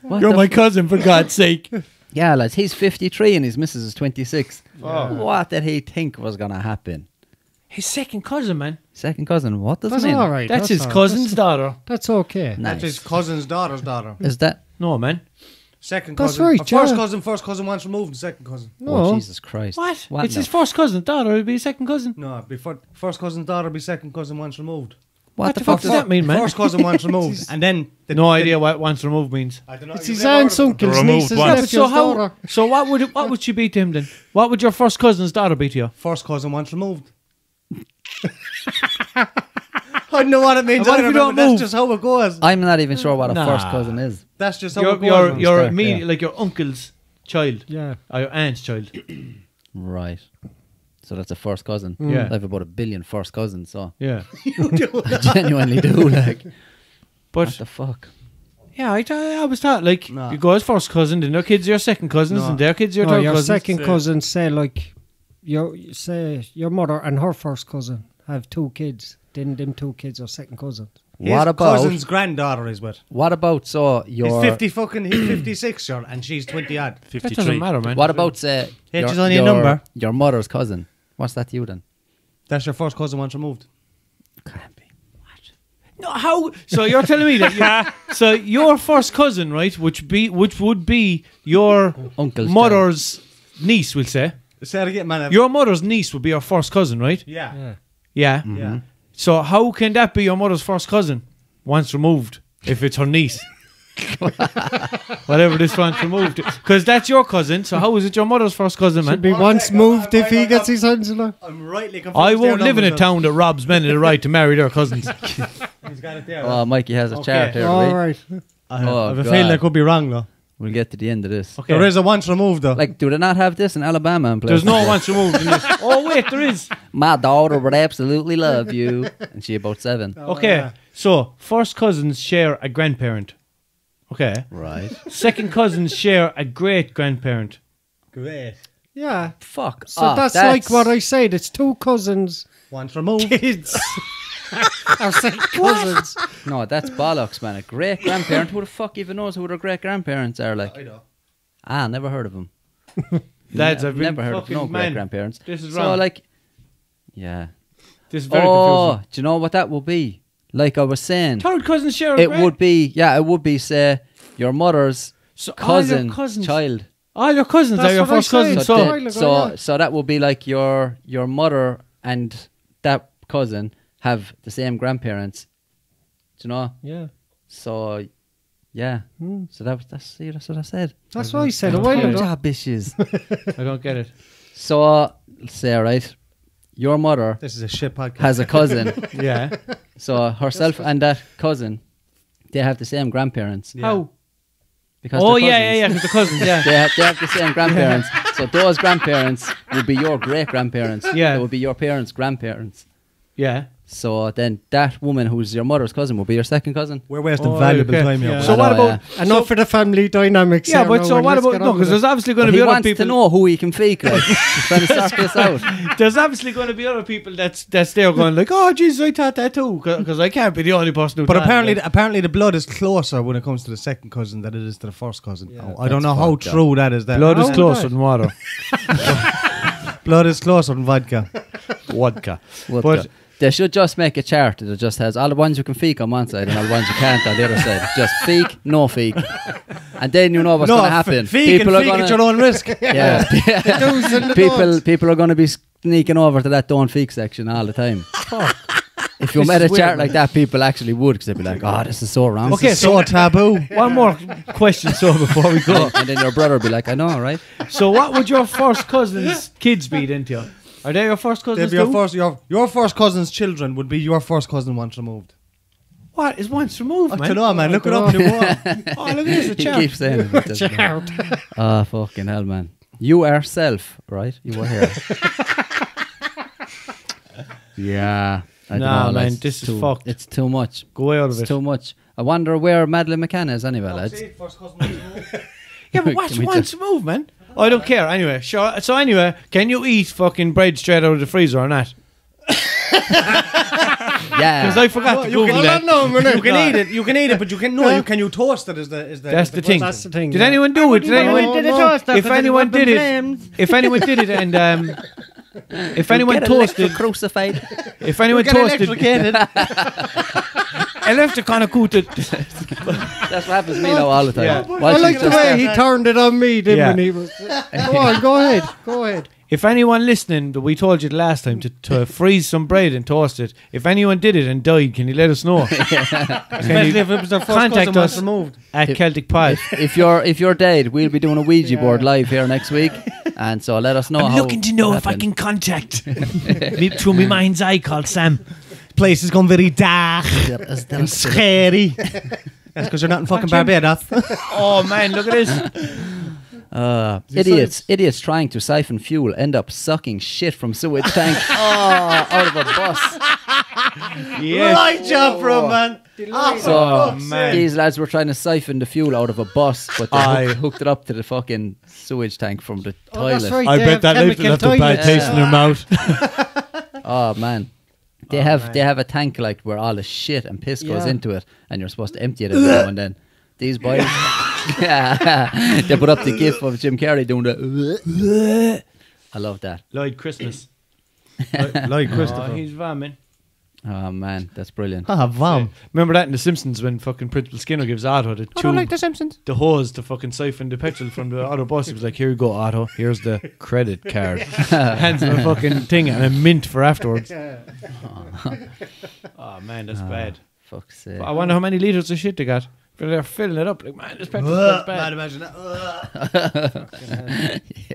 What You're the my cousin, for God's sake. Yeah, lads, he's 53 and his missus is 26. Oh. What did he think was going to happen? His second cousin, man. Second cousin, what does That's it mean? all right. That's his all right. cousin's daughter. That's okay. That's his Nice. cousin's daughter's daughter. Is that? No, man. Second That's cousin. right, Or yeah. first cousin once removed, second cousin. Oh, No. Jesus Christ. What? What It's the his first cousin's daughter. It'll be his second cousin. No, before first cousin's daughter be second cousin once removed. What the fuck fuck does that mean, man? First cousin once removed, and then No idea what once removed means. I don't know. It's you've his never heard aunt's of it? uncle's Removed niece's once. nephew's So how? daughter. So what would she be to him then? What would your first cousin's daughter be to you? First cousin once removed. I don't know what it means. And what if either, you don't but that's move? just how it goes. I'm not even sure what a Nah. first cousin is. That's just how Your it goes. your Start, immediate, yeah. like your uncle's child Yeah. or your aunt's child. Right. So that's a first cousin. Yeah. I have about 1 billion first cousins, so Yeah, I genuinely do. Like, but what the fuck? Yeah, I always thought like No. you go as first cousin, then their kids are your second cousins, No. and their kids are your No, third your cousins. second cousin, say like your mother and her first cousin have 2 kids. Then them 2 kids are second cousins. What His about cousin's granddaughter is with. so He's your 56, sure, and she's 20 odd. That 53. doesn't matter, man. what about say Age your, is only a number. your mother's cousin? What's that to you then? That's your first cousin once removed. Can't be. No, how? So you're telling me that so your first cousin, right, which would be your Uncle's mother's niece, we'll say. Say it again, man. Your mother's niece would be your first cousin, right? Yeah. Yeah. Yeah. So how can that be your mother's first cousin once removed if it's her niece? Whatever this once removed, because that's your cousin. So how is it your mother's first cousin, man? Should be once moved if he gets his hands in her. I'm rightly confused. I won't there, live in a numbers, town that robs men of the right to marry their cousins. He's got it there. Oh, Mikey has a Okay. chart there. All Right? right. I have Oh, a God. feeling I could be wrong, though. We'll get to the end of this. Okay. There is a once removed, though. Like, do they not have this in Alabama? And There's places? no once removed in this. Oh wait, there is. My daughter would absolutely love you, and she about 7. Okay, so first cousins share a grandparent. Okay. Right. Second cousins share a great grandparent. Great. Yeah. Fuck. So that's like what I said. It's 2 cousins. Once removed. Kids. Our second cousins. No, that's bollocks, man. A great grandparent. Who the fuck even knows who their great grandparents are? Like, I know. never heard of them. Lads, I've been never heard of fucking no man, great grandparents. This is So wrong. like, yeah. This is very Oh, confusing. do you know what that would be? Like I was saying, Third cousins share a it great. would be. Yeah, it would be. Say your mother's So all your cousin, cousins, child. all your cousins That's are your what I first said. cousins. So, So- So while ago, yeah. so that would be like your mother and that cousin have the same grandparents. Do you know? Yeah. So, yeah. So that's what I said. That's what I said a while Good ago. job, bitches. I don't get it. So, say right, your mother This is a shit podcast. has a cousin. Yeah. So herself and that cousin, they have the same grandparents. Yeah. How? Because Oh they're yeah, cousins. because the cousins. Yeah. They have the same grandparents. So those grandparents would be your great grandparents. Yeah. They would be your parents' grandparents. Yeah. So then that woman who's your mother's cousin will be your second cousin. We're wasting Oh, valuable okay. time here. Yeah. boys. So I what know, about? Enough for the family dynamics. Yeah, here but now, so and what let's about get no? on Because with there's obviously going But to be he other wants people. to know who he can fake. Like, he's trying to start this out. There's obviously going to be other people that's there going like, oh Jesus, I thought that too, because I can't be the only person who. But thought apparently, that. apparently, the blood is closer when it comes to the second cousin than it is to the first cousin. Yeah, I don't know that's how fucked up. true that is. That blood is How closer would than water. blood is closer than vodka. Vodka. But But they should just make a chart that just has all the ones you can fake on one side and all the ones you can't on the other side. Just fake, no fake. And then you know what's going to happen. Fake and fake at your own risk. Yeah. do's and the don'ts. people are going to be sneaking over to that don't fake section all the time. If you This made a is weird, chart man. like that, people actually would, because they'd be like, oh, this is so wrong. Okay, So taboo. one more question, so before we go. And then your brother would be like, I know, right? So what would your first cousin's kids be then, to you? Are they your first They'd cousins be your too? first. Your first cousin's children would be your first cousin once removed. What is once removed, I man? don't know, man. Look it up. and you go. Oh, look at this, a He chart. keeps saying it. but doesn't know. Oh, fucking hell, man. You are self, right? You were here. Yeah. I don't Nah, know, man, lads, this it's is too- fucked. It's too much. Go out of It's it. too much. I wonder where Madeleine McCann is anyway, lads. First cousin once removed. Yeah, but what's Can we once removed, man? I don't care. Anyway, sure. So anyway, can you eat fucking bread straight out of the freezer or not? Yeah. Because I forgot to You Google that. You can eat it. You can eat it, but you can no. Can you toast it? Is the That's the thing. That's the thing. Did yeah. anyone do it? Did anyone? If anyone did it, if anyone did it, and if anyone Get toasted, crucified. if anyone Get toasted, electrocuted. I left the kind of coated. That's what happens to me now all the time. Yeah. Why I should like you the just way start- he turned it on me, didn't Yeah. he? Go on, go ahead. Go ahead. If anyone listening, that we told you the last time to freeze some bread and toast it. If anyone did it and died, can you let us know? Especially if it was their first Contact cousin once us. removed. At Celtic Pod. if you're dead, we'll be doing a Ouija board live here next week, and so let us know. I'm how looking to know it if I happened. can contact me through my mind's eye called Sam. Place has gone very dark and scary. That's because you're not in fucking Barbados. Oh man, look at this. Idiots trying to siphon fuel end up sucking shit from sewage tank. Oh, out of a bus. Yes. Right job from man. So man. these lads were trying to siphon the fuel out of a bus, but they hooked it up to the fucking sewage tank from the toilet. That's right. I they bet have that left chemical a bad toilets. taste in their mouth. Oh man. They have a tank like where all the shit and piss goes into it, and you're supposed to empty it every now and then. These boys, they put up the gif of Jim Carrey doing the. I love that. Lloyd Christmas. Like Christopher. Oh, he's vamming. Oh man, that's brilliant. Vom. Remember that in The Simpsons when fucking Principal Skinner gives Otto the tube, The Simpsons. the hose to fucking siphon the petrol from the other bus. He was like, "Here you go, Otto. Here's the credit card." Hands him a fucking thing and a mint for afterwards. Oh man, that's bad. Fuck's sake. I wonder how many litres of shit they got. They're filling it up. Like, man, this petrol smells Man, bad. imagine that.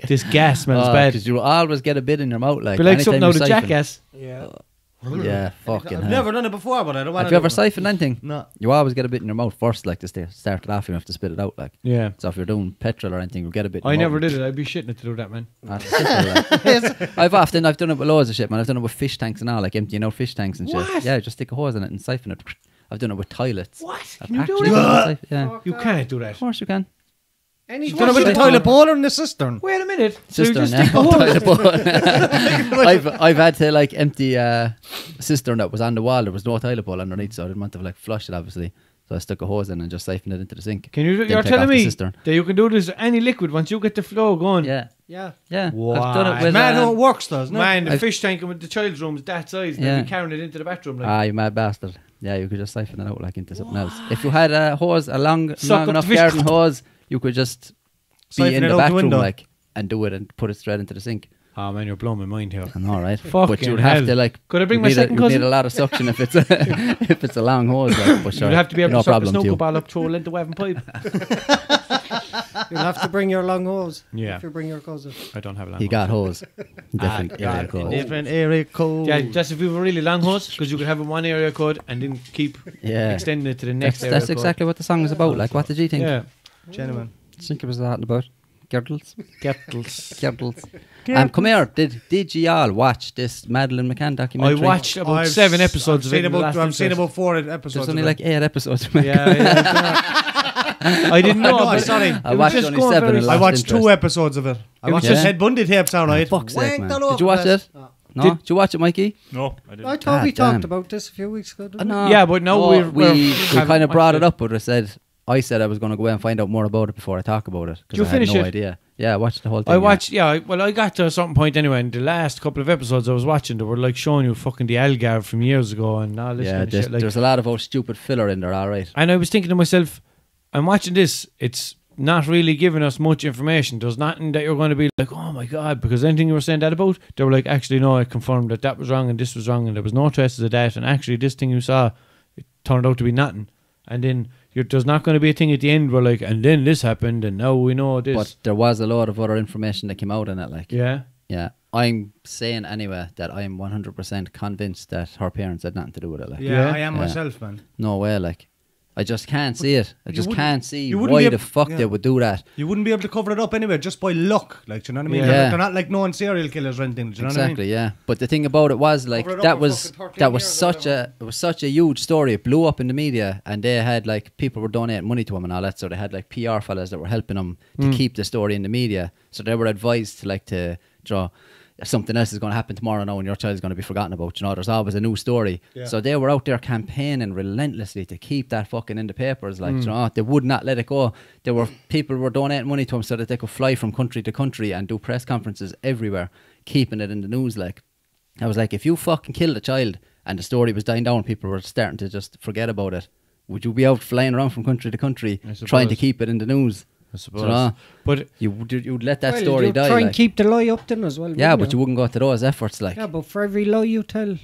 This gas smells bad. Because you always get a bit in your mouth, like. Be like anytime something out you of siphon. Jackass. Yeah. Yeah, fucking I've hell. never done it before, but I don't want Have to. you ever siphoned anything? No. You always get a bit in your mouth first, like to start laughing, you have to spit it out, like. Yeah. So if you're doing petrol or anything, you'll get a bit. I never did it. I'd be shitting it to do that, man. I've done it with loads of shit, man. I've done it with fish tanks and all, like emptying out fish tanks and shit. What? Yeah, just stick a hose in it and siphon it. I've done it with toilets. What? I've Can you do actually that? done it with yeah, You can't do that. of course you can. Any Done it with the toilet bowl or in the cistern? Wait a minute. So you Cistern, just yeah. stick a hose. Toilet bowl. I've had to like empty a cistern that was on the wall. There was no toilet bowl underneath, so I didn't want to like flush it, obviously. So I stuck a hose in and just siphoned it into the sink. Can you? Then You're take telling off the me cistern. that you can do this with any liquid once you get the flow going. Yeah, Yeah. yeah. Wow. I've done it with. Man, how it works, doesn't it? Man, the I've- fish tank with the child's room is that size. And Yeah. then you're carrying it into the bathroom. Like, You mad bastard. Yeah, you could just siphon it out like into something else. If you had a hose, a long Suck up enough the fish. garden hose, you could just be Siphon in it the out the bathroom window. like and do it and put it straight into the sink. oh man, you're blowing my mind here. And all right, Fucking but you'd have hell. to like. Could I bring you'd my need second you'd cousin? need a lot of suction if it's a, if it's a long hose. Like, but sure, You'd have to be able no to suck a problem to snooker you. ball up through a length of waving pipe. You'll have to bring your long hose. Yeah. If you bring your cousin. I don't have a long He hose. got hose. Different area code. Different area code. Yeah, just if you have a really long hose, because you could have it one area code and then keep Yeah, extending it to the next area that's code. exactly what the song is about. Like, what did you think? Yeah. Gentlemen. I think it was that about girdles. Kettles. Girdles. Come here. Did you all watch this Madeleine McCann I documentary? watched about 7 episodes of it. in the last I've seen episode. about 4 episodes. There's only of like it. 8 episodes. I didn't know. No, but sorry. I it was watched just only going 7 very and I lost watched 2 interest. episodes of it. I watched Yeah. the Ted Bundy tapes all right. Fuck's sake, man. Wanked all Did you over watch the it? place. No? Did you watch it, Mikey? No, I didn't. I thought we damn. talked about this a few weeks ago. Didn't we? No. Yeah, but now No, we're we haven't kind of brought watched it up, but I said I was going to go and find out more about it before I talk about it. Did you Because I had finish no it? idea. Yeah, I watched the whole thing. I watched, well, I got to a certain point anyway, and the last couple of episodes I was watching, they were like showing you fucking the Algarve from years ago and all this Yeah, kind of there's, shit. Like, there's a lot of old stupid filler in there, alright. and I was thinking to myself, I'm watching this, it's not really giving us much information. There's nothing that you're going to be like, oh my God, because anything you were saying that about, they were like, actually, no, I confirmed that was wrong and this was wrong and there was no traces of that, and actually this thing you saw, it turned out to be nothing. And then there's not going to be a thing at the end where like, and then this happened and now we know this. But there was a lot of other information that came out in it, like. Yeah. Yeah. I'm saying anyway that I'm 100% convinced that her parents had nothing to do with it, like. Yeah, Yeah. I am Yeah. myself, man. No way, like. I just can't see it. I just wouldn't- can't see you wouldn't why be the able- fuck yeah. they would do that. You wouldn't be able to cover it up anyway, just by luck. Like, do you know what I mean? Yeah. They're not like known serial killers or anything. Do you know Exactly, what I mean? yeah. But the thing about it was like Cover it up that for was fucking 13 that was years or such a it was such a huge story. It blew up in the media, and they had like people were donating money to them and all that. So they had like PR fellas that were helping them to keep the story in the media. So they were advised to like to draw. Something else is going to happen tomorrow now, and your child's going to be forgotten about. You know, there's always a new story. Yeah. So they were out there campaigning relentlessly to keep that fucking in the papers. Like, you know, they would not let it go. There were people were donating money to them so that they could fly from country to country and do press conferences everywhere, keeping it in the news. Like, I was like, if you fucking killed a child and the story was dying down, people were starting to just forget about it. Would you be out flying around from country to country I trying to suppose. keep it in the news? I suppose. You know, But you'd let that Well, story you die. try and like. keep the lie up then as well. Yeah, wouldn't but you wouldn't go to those efforts. Like, Yeah, but for every lie you tell,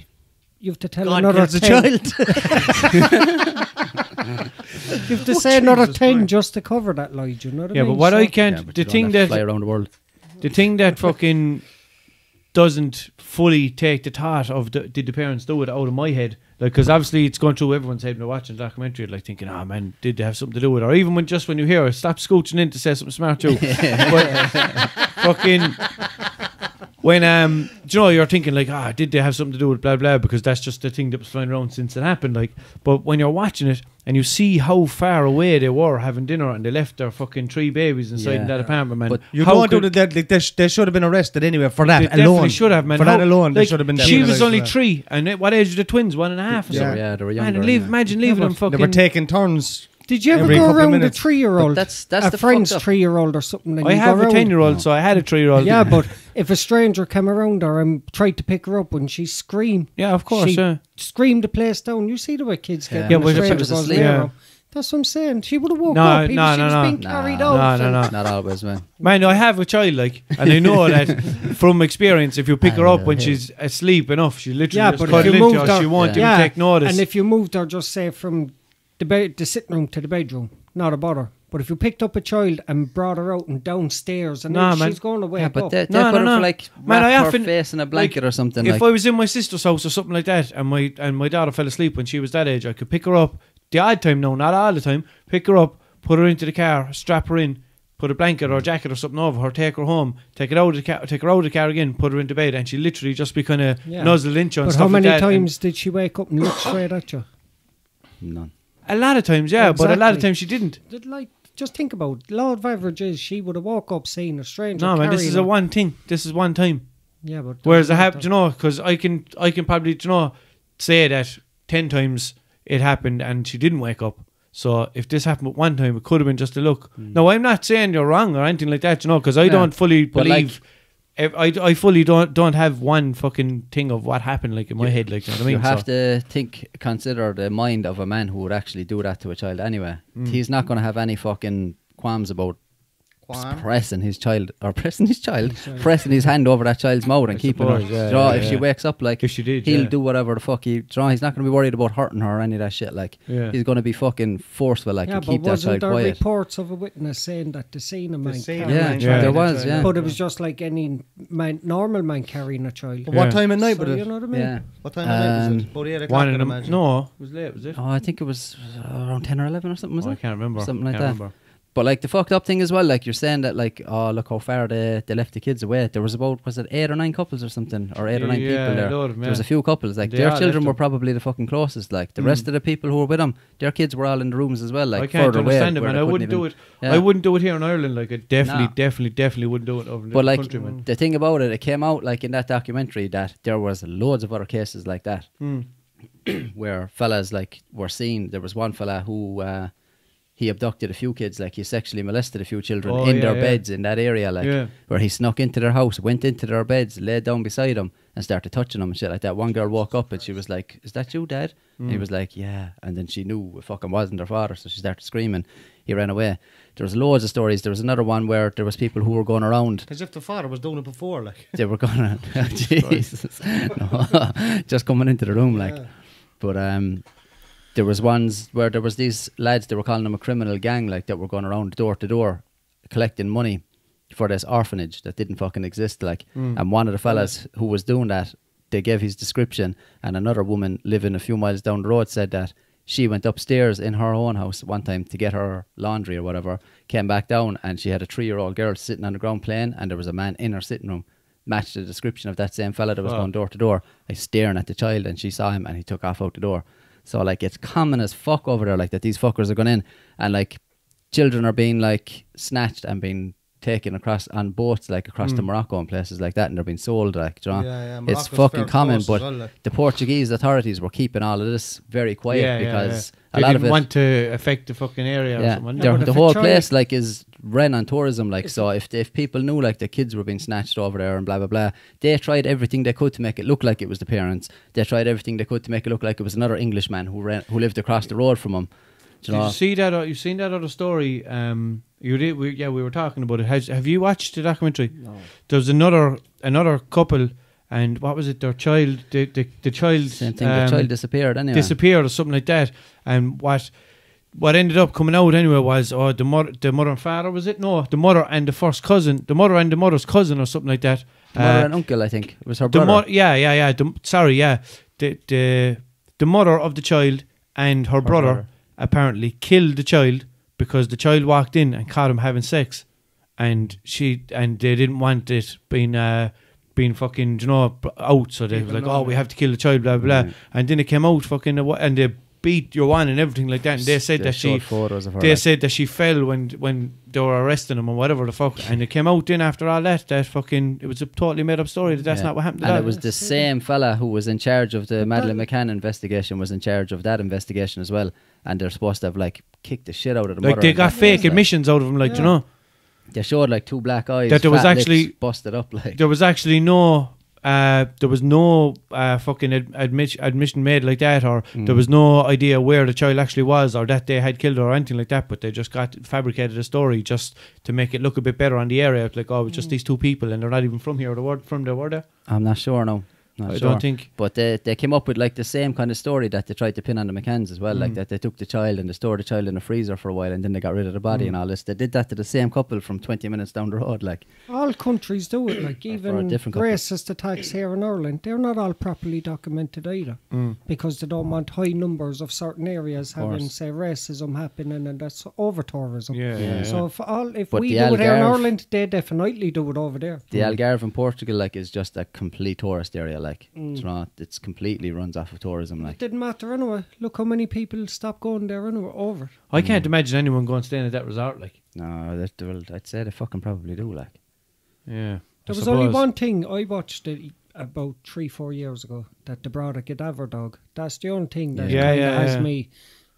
you have to tell God another kills a 10. child. You have to say another 10 just to cover that lie. Do you know what I yeah, mean? but what So- I can't, yeah, but the you don't thing have to that fly around the world. the thing that fucking doesn't fully take the thought of did the parents do it out of my head, like, because obviously it's going through everyone's head when they're watching the documentary, like thinking, oh man, did they have something to do with it? Or even when you hear it, stop scooching in to say something smart too. But fucking when do you know, you're thinking like, did they have something to do with blah blah, because that's just the thing that was flying around since it happened, like. But when you're watching it and you see how far away they were having dinner, and they left their fucking 3 babies inside in that apartment, man. But you don't do that. They should have been arrested anyway for that they alone. Definitely should have, man. For that alone, they should have been. She was only 3, and what age were the twins? 1.5 or something. Yeah, they were younger. Man, imagine leaving them fucking. They were taking turns. Did you ever Every go couple of around a minutes. 3-year-old? That's a the friend's fucked up. 3-year-old or something. And I you have go a around. 10-year-old, so I had a 3-year-old. Yeah, but if a stranger came around her and tried to pick her up and she screamed. Yeah, of course, she yeah. screamed the place down. You see the way kids get Yeah, when a but if stranger she was goes asleep. near Yeah. her. That's what I'm saying. She would have woke No, up. She no, was no. being carried out. No. Not always, man. Man, I have a child, like, and I know that from experience, if you pick her up when she's asleep enough, she literally just but cuddle if you into moved her. her, She won't even take notice. And if you moved her, just say from the sitting room to the bedroom, not a bother. But if you picked up a child and brought her out and downstairs, and then she's going to wake But up. they put her for like Man, I wrap her often- face in a blanket or something. If Like, I was in my sister's house or something like that, and my daughter fell asleep when she was that age, I could pick her up the odd time, no, not all the time. Pick her up, put her into the car, strap her in, put a blanket or a jacket or something over her, take her home, take her out of the car, take her out of the car again, put her into bed, and she literally just be kind of nuzzled into and But stuff how like many that. times did she wake up and look straight at you? none. A lot of times, yeah, but a lot of Exactly. times she didn't. Just think about it. Law of averages. She would have woke up seeing a stranger. No, man, this carrying is her. a one thing. This is one time. Yeah, but Whereas I doesn't have, matter. you know, because I can probably, you know, say that 10 times it happened and she didn't wake up. So if this happened at one time, it could have been just a look. No, I'm not saying you're wrong or anything like that, you know, because I don't fully But believe. I fully don't have one fucking thing of what happened like in my head, like, you know what I mean? You have So- to consider the mind of a man who would actually do that to a child anyway. He's not going to have any fucking qualms about pressing his hand over that child's mouth and keeping her. suppose, yeah, Do you know, yeah, if she yeah. wakes up, like, If she did, he'll yeah. do whatever the fuck he. Do you know, he's not going to be worried about hurting her or any of that shit. Like, Yeah. he's going to be fucking forceful, like, Yeah, to but keep that wasn't child there quiet. reports of a witness saying that the seen a man seen a carrying Yeah, man a yeah. child? there was, yeah. But it was just like any normal man carrying a child. But what Yeah. time at night So, was it? you know what I mean? Yeah. What time at night was Um, it? About 8 o'clock, One I'd in the imagine. no, it was late, was it? Oh, I think it was around 10 or 11 or something, was Oh, I it? can't remember. Something like Can't that. remember. But like the fucked up thing as well, like you're saying that, like, oh, look how far they left the kids away. There was about, was it 8 or 9 couples or something, or 8 or 9 Yeah, people there. a lot of them, There was yeah. a few couples, like They their all children left were them. probably the fucking closest. Like the rest of the people who were with them, their kids were all in the rooms as well. Like I can't further away, understand it, where man. they I couldn't wouldn't do even- it. Yeah. I wouldn't do it here in Ireland. Like, I No. definitely wouldn't do it over in the But like country, man. the thing about it, it came out like in that documentary that there was loads of other cases like that, where fellas like were seen. There was one fella who he abducted a few kids, like he sexually molested a few children Oh, in yeah, their yeah. beds in that area, like Yeah. where he snuck into their house, went into their beds, laid down beside them, and started touching them and shit like that. One girl woke up and she was like, "Is that you, Dad?" And he was like, "Yeah." And then she knew it fucking wasn't her father, so she started screaming. He ran away. There was loads of stories. There was another one where there was people who were going around. As if the father was doing it before, like. They were going to, Jesus, no, just coming into the room, like. But there was ones where there was these lads, they were calling them a criminal gang, like, that were going around door to door collecting money for this orphanage that didn't fucking exist, like. And one of the fellas who was doing that, they gave his description, and another woman living a few miles down the road said that she went upstairs in her own house one time to get her laundry or whatever, came back down, and she had a 3-year-old girl sitting on the ground playing, and there was a man in her sitting room, matched the description of that same fella that was going door to door, like staring at the child, and she saw him and he took off out the door. So like it's common as fuck over there, like, that these fuckers are going in, and like children are being like snatched and being taken across on boats, like across to Morocco and places like that, and they're being sold, like, do you know? Yeah, It's Morocco's fucking fair common, close as but well, like. the Portuguese authorities were keeping all of this very quiet because They a lot didn't of it, want to affect the fucking area or something. Yeah, but the if whole a child- place like is ran on tourism, like, so if people knew like the kids were being snatched over there and blah blah blah, they tried everything they could to make it look like it was the parents. They tried everything they could to make it look like it was another Englishman who lived across the road from them. Do you Did know? you see that? You've seen that other story? You did. We were talking about it. Have you watched the documentary? No. There's another couple, and what was it? Their child, the child, Same thing. The child disappeared anyway. disappeared or something like that. And what ended up coming out anyway was, the mother and father, was it? No, the mother and the first cousin, the mother and the mother's cousin or something like that. Mother and uncle, I think it was her The brother. The mother of the child and her brother apparently killed the child because the child walked in and caught him having sex, and they didn't want it being been fucking, out. So they were like, oh, we have to kill the child, blah, blah, blah. And then it came out fucking, and they beat your one and everything like that. And they said that said that she fell when they were arresting him or whatever the fuck. And it came out then after all that fucking, it was a totally made up story that's not what happened to and that. it was the same fella who was in charge of the Madeleine McCann investigation was in charge of that investigation as well. And they're supposed to have like kicked the shit out of the mother. Like they got fake admissions out of him, like, They showed like 2 black eyes. That there was fat actually lips, busted up. Like there was actually no fucking admission made like that, or there was no idea where the child actually was, or that they had killed her or anything like that. But they just fabricated a story just to make it look a bit better on the area. Like, oh, it's just these 2 people, and they're not even from here. From there, were they? I'm not sure now. I don't think. But they came up with like the same kind of story that they tried to pin on the McCanns as well. Like that they took the child and they stored the child in a freezer for a while, and then they got rid of the body and all this. They did that to the same couple from 20 minutes down the road. Like all countries do it. Like even racist attacks here in Ireland, they're not all properly documented either, because they don't want high numbers of certain areas having, say, racism happening, and that's over tourism. So if we do it here in Ireland, they definitely do it over there. The Algarve in Portugal, like, is just a complete tourist area. Like it's completely runs off of tourism. Like it didn't matter anyway. Look how many people stopped going there anyway. Over. I can't imagine anyone going staying at that resort. Like I'd say they fucking probably do. Like there was only one thing I watched about 3-4 years ago, that they brought a cadaver dog. That's the only thing that has me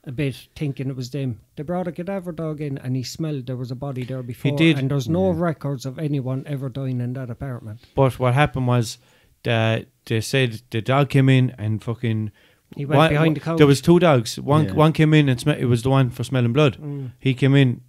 a bit thinking it was them. They brought a cadaver dog in and he smelled there was a body there before. He did. And there's no records of anyone ever dying in that apartment. But what happened was that they said the dog came in and fucking... He went behind the couch. There was 2 dogs. One came in and it was the one for smelling blood. He came in,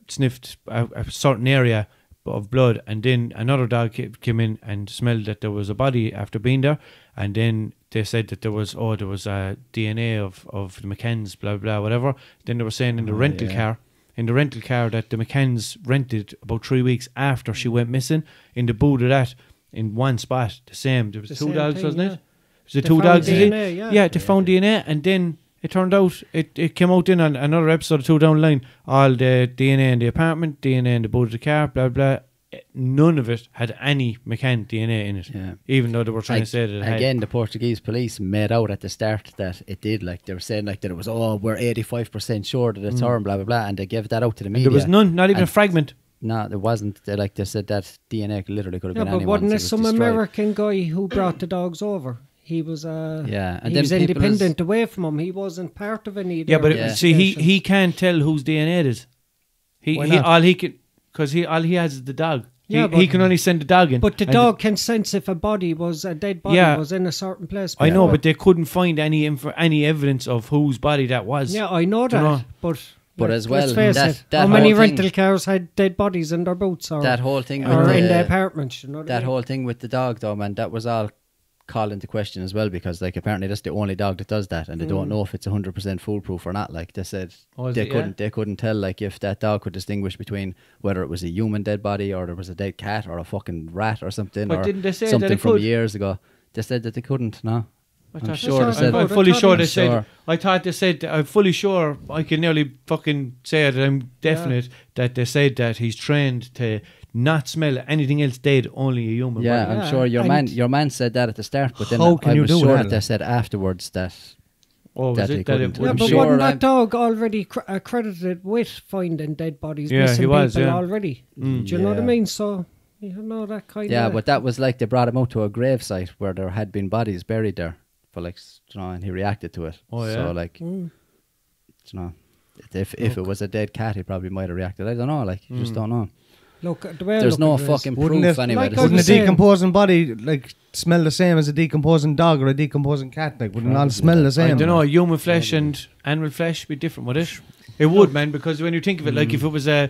sniffed a certain area of blood, and then another dog came in and smelled that there was a body after being there, and then they said that there was DNA of the McCanns, blah blah whatever. Then they were saying in the rental car that the McCanns rented about 3 weeks after she went missing, in the boot of that, in one spot, the same. There was 2 dogs, wasn't it? Was it 2 dogs? DNA, they found DNA, and then it turned out it came out in on another episode or 2 down the line. All the DNA in the apartment, DNA in the boot of the car, blah blah. None of it had any McCann DNA in it, even though they were trying to say that it had. Again, the Portuguese police made out at the start that it did. Like they were saying, like that it was, we're 85% sure that it's her, and blah blah blah, and they gave that out to the media. There was none, not even a fragment. No, there wasn't. They said that DNA literally could have been anyone. But wasn't it some American guy who brought the dogs over? He was and he was independent away from him. He wasn't part of any. He can't tell whose DNA it is. All he has is the dog. He can only send the dog in. But the dog can sense if a dead body was in a certain place. I know, but they couldn't find any evidence of whose body that was. Yeah, I know that. But as well, how many rental cars had dead bodies in their boots, or that whole thing, or in the apartments? You know that whole thing with the dog, though, man, that was all called into question as well, because like apparently that's the only dog that does that, and they don't know if it's 100% foolproof or not. Like they said, they couldn't tell like if that dog could distinguish between whether it was a human dead body or there was a dead cat or a fucking rat or something, but or didn't they say something that from years ago. They said that they couldn't. No. I'm fully sure they said. I thought they said. I'm fully sure. I can nearly fucking say it. I'm definite that they said that he's trained to not smell anything else dead, only a human. Yeah, body. I'm sure your man said that at the start, but then I was sure that they said afterwards that. But wasn't that dog already accredited with finding dead bodies? Yeah, he was. Already. Do you know what I mean? So. You know that kind of. Yeah, but that was like they brought him out to a grave site where there had been bodies buried there. And he reacted to it. So like, if it was a dead cat, he probably might have reacted. I don't know. Like, you just don't know. Look, the way there's no fucking proof anyway. Wouldn't a decomposing body like smell the same as a decomposing dog or a decomposing cat? Like, wouldn't all smell the same? I don't know. Human flesh and animal flesh be different, would it? It would, man. Because when you think of it, like if it was a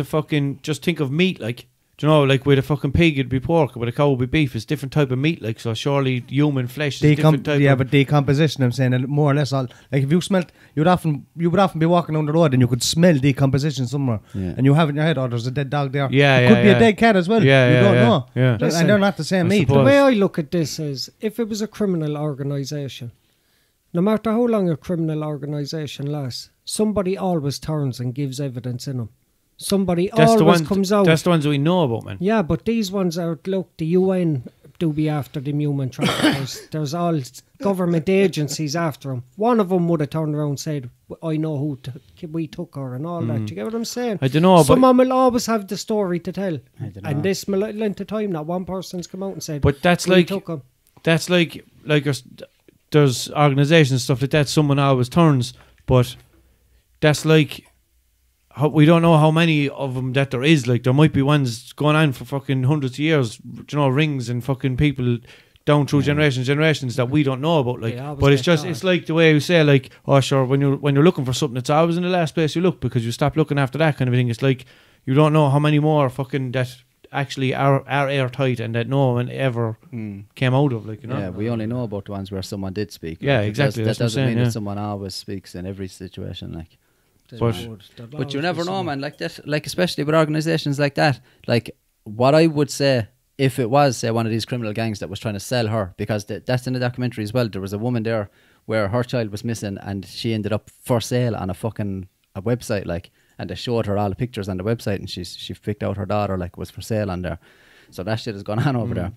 fucking, just think of meat, like. Do you know, like with a fucking pig it'd be pork, with a cow would be beef. It's different type of meat, like, so surely human flesh is different type. Yeah, but decomposition, I'm saying, more or less all. Like if you smelt, you would often be walking down the road and you could smell decomposition somewhere, and you have it in your head, there's a dead dog there. It could be a dead cat as well. You don't know. Yeah. Listen, and they're not the same meat. The way I look at this is, if it was a criminal organisation, no matter how long a criminal organisation lasts, somebody always turns and gives evidence in them. somebody That's the always ones. comes out. That's the ones that we know about, man. Yeah, but these ones are, look, the UN do be after them human traffickers. There's all government agencies after them. One of them would have turned around and said, I know who we took her and all that. Do you get what I'm saying? I don't know, Someone will always have the story to tell. I don't know. And this length of time, not one person's come out and said, But that's we like took him. that's like there's organisations and stuff like that. Someone always turns, but that's like we don't know how many of them that there is. Like there might be ones going on for fucking hundreds of years. You know, rings and fucking people down through generations that we don't know about. Like, They always but it's get just caught. it's like the way you say, like, oh sure, when you're looking for something, it's always in the last place you look because you stop looking after that kind of thing. It's like you don't know how many more fucking that actually are airtight and that no one ever came out of. Like, you know. Yeah, we only know about the ones where someone did speak. Yeah, Like, exactly, That that's what I'm doesn't saying, mean yeah. that someone always speaks in every situation. Like, but you never know, man. Like that, like especially with organisations like that. Like what I would say, if it was say one of these criminal gangs that was trying to sell her, because that's in the documentary as well. There was a woman there where her child was missing, and she ended up for sale on a website, like, and they showed her all the pictures on the website, and she picked out her daughter, like, was for sale on there. So that shit has gone on over there.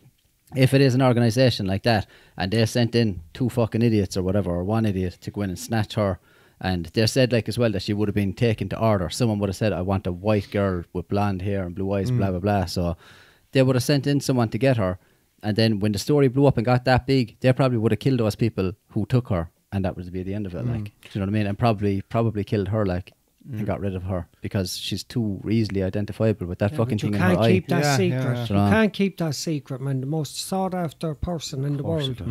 If it is an organisation like that, and they sent in 2 fucking idiots or whatever, or 1 idiot to go in and snatch her, and they said, like, as well, that she would have been taken to order. Someone would have said, I want a white girl with blonde hair and blue eyes, blah, blah, blah. So they would have sent in someone to get her. And then when the story blew up and got that big, they probably would have killed those people who took her. And that would be the end of it, like. Do you know what I mean? And probably killed her, like, and got rid of her because she's too easily identifiable with that fucking thing in her You can't eye. keep that secret. yeah. You can't keep that secret, man. The most sought after person in the world.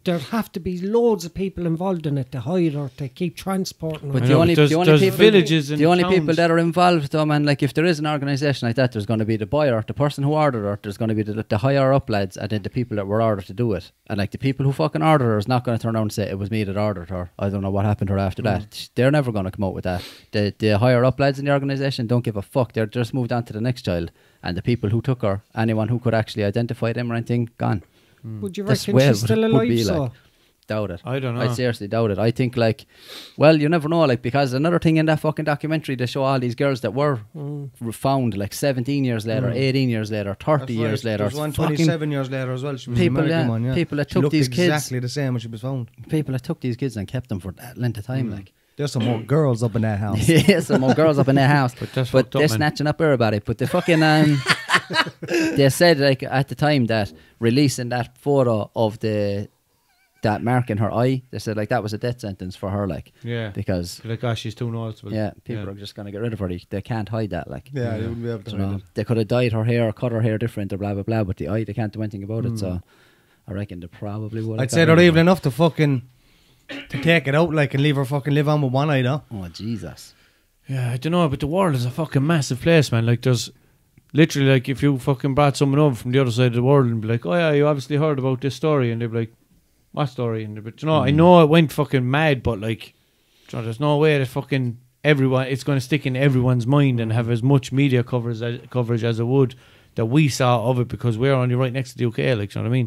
There'd have to be loads of people involved in it to hide her, to keep transporting her. But I the know, only, there's the only people, villages and the only towns. people that are involved, though, man, like if there is an organisation like that, there's going to be the buyer, the person who ordered her, there's going to be the higher up lads, and then the people that were ordered to do it. And like the people who fucking ordered her is not going to turn around and say it was me that ordered her. I don't know what happened to her after that. They're never going to come out with that. The higher up lads in the organisation don't give a fuck. They're just moved on to the next child. And the people who took her, anyone who could actually identify them or anything, gone. Would you That's reckon well she's still what it would alive? be So like. Doubt it. I don't know. I seriously doubt it. I think, like, well, you never know, like, because another thing in that fucking documentary, they show all these girls that were found like 17 years later, 18 years later, 30 years later. There's one Fucking 27 years later as well. She was people, an American yeah, one, yeah. people that She took looked these kids. exactly the same when she was found. People that took these kids and kept them for that length of time, like. There's some more girls up in that house. Yeah, some more girls up in their house. But that's But fucked up, they're man. snatching up everybody. But they fucking they said, like, at the time that releasing that photo of that mark in her eye, they said, like, that was a death sentence for her, like. Yeah. Because Like, gosh, she's too noticeable. yeah, people are just gonna get rid of her. They can't hide that, like. Yeah, they wouldn't be able to You hide know, it. they could have dyed her hair or cut her hair different or blah blah blah, but the eye they can't do anything about it. So I reckon they probably would. I'd say they're evil enough to fucking to take it out, like, and leave her fucking live on with one eye, though. Oh Jesus! Yeah, I don't know, but the world is a fucking massive place, man. Like, there's literally, like, if you fucking brought someone over from the other side of the world and be like, oh yeah, you obviously heard about this story, and they'd be like, what story? And but you know, I know it went fucking mad, but like, you know, there's no way that fucking everyone, it's going to stick in everyone's mind and have as much media coverage as it would that we saw of it, because we're only right next to the UK, like, you know what I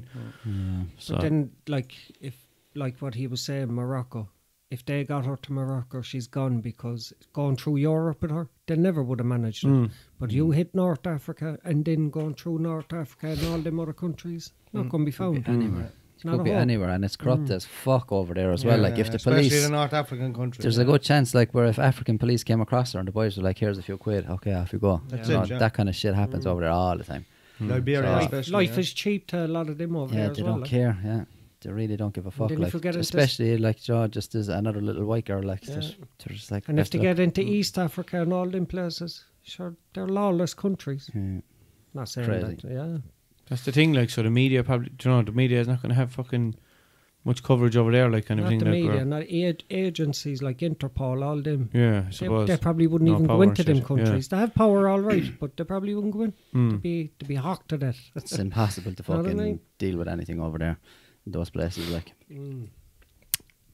mean? So But then, like, if like what he was saying, Morocco, if they got her to Morocco, she's gone, because going through Europe with her, they never would have managed it. But you hit North Africa and then going through North Africa and all them other countries, not going to be found. Anywhere. Not Could a be hope. anywhere, and it's corrupt as fuck over there as well. Like, if the especially police, the North African countries. there's a good chance, like, where if African police came across her and the boys were like, "Here's a few quid, okay, off you go." That's You know, it, yeah. that kind of shit happens over there all the time. Liberia, So- especially. Life yeah. is cheap to a lot of them over Yeah, there as they well. don't like. care. Yeah, they really don't give a fuck. then if Like, you get into- especially like Joe, just as another little white girl, like, they're just like. And if best they of luck. get into East Africa and all them places, sure, they're lawless countries. Yeah. Not saying Crazy. that, yeah. that's the thing, like, so the media probably, you know, the media is not going to have fucking much coverage over there, like, kind of Not thing. the like, media, where- not agencies like Interpol, all them. yeah, I They, suppose. they probably wouldn't No even go power into and them shit, countries. They have power, all right, but they probably wouldn't go in to be hawked to that. It's impossible to Know what I fucking mean? deal with anything over there in those places. Like,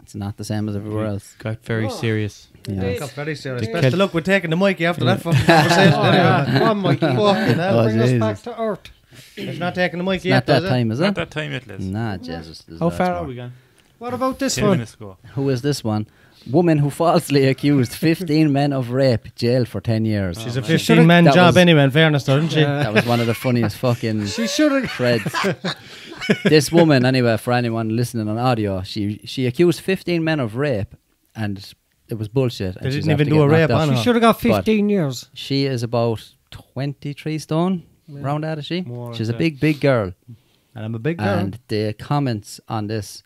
it's not the same as everywhere else. Got very serious. Yeah. Got very serious. The Best Celt- of luck with taking the mic after that fucking conversation. Anyway. One mic. Fucking hell. Oh, Bring us back Jesus. to earth. It's not taking the mic It's yet, not that does it? time, is Not it? that time yet, Les. Nah, Jesus. How far are we gone? What about this 10 one? minutes ago. Who is this one? Woman who falsely accused 15 men of rape, jailed for 10 years. She's a 15-man That job was- anyway, in fairness, doesn't she? That was one of the funniest fucking She should have. threads. This woman, anyway, for anyone listening on audio, she accused 15 men of rape, and it was bullshit. They and she's didn't even after do a getting rape knocked on up. her. She should have got 15 years. She is about 23 stone, round that, is she? More She's a like big girl. And I'm a big girl. And the comments on this,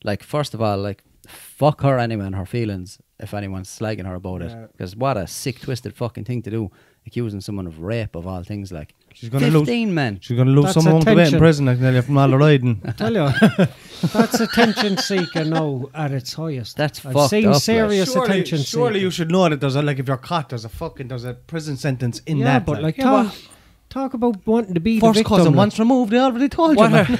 like, first of all, like, fuck her anyway and her feelings if anyone's slagging her about it. Because what a sick, twisted fucking thing to do, accusing someone of rape, of all things, like. She's gonna 15 lose. men. She's going to lose That's someone to wait in attention. prison, I can tell you, from all the riding. Tell you, that's attention seeking now at its highest. That's I've fucked seen up, like. serious attention surely seeking. you should know that there's a, like, if you're caught, there's a prison sentence in Yeah, that. but like Yeah, talk about wanting to be the first victim. cousin like. once removed, they already told you. What Man.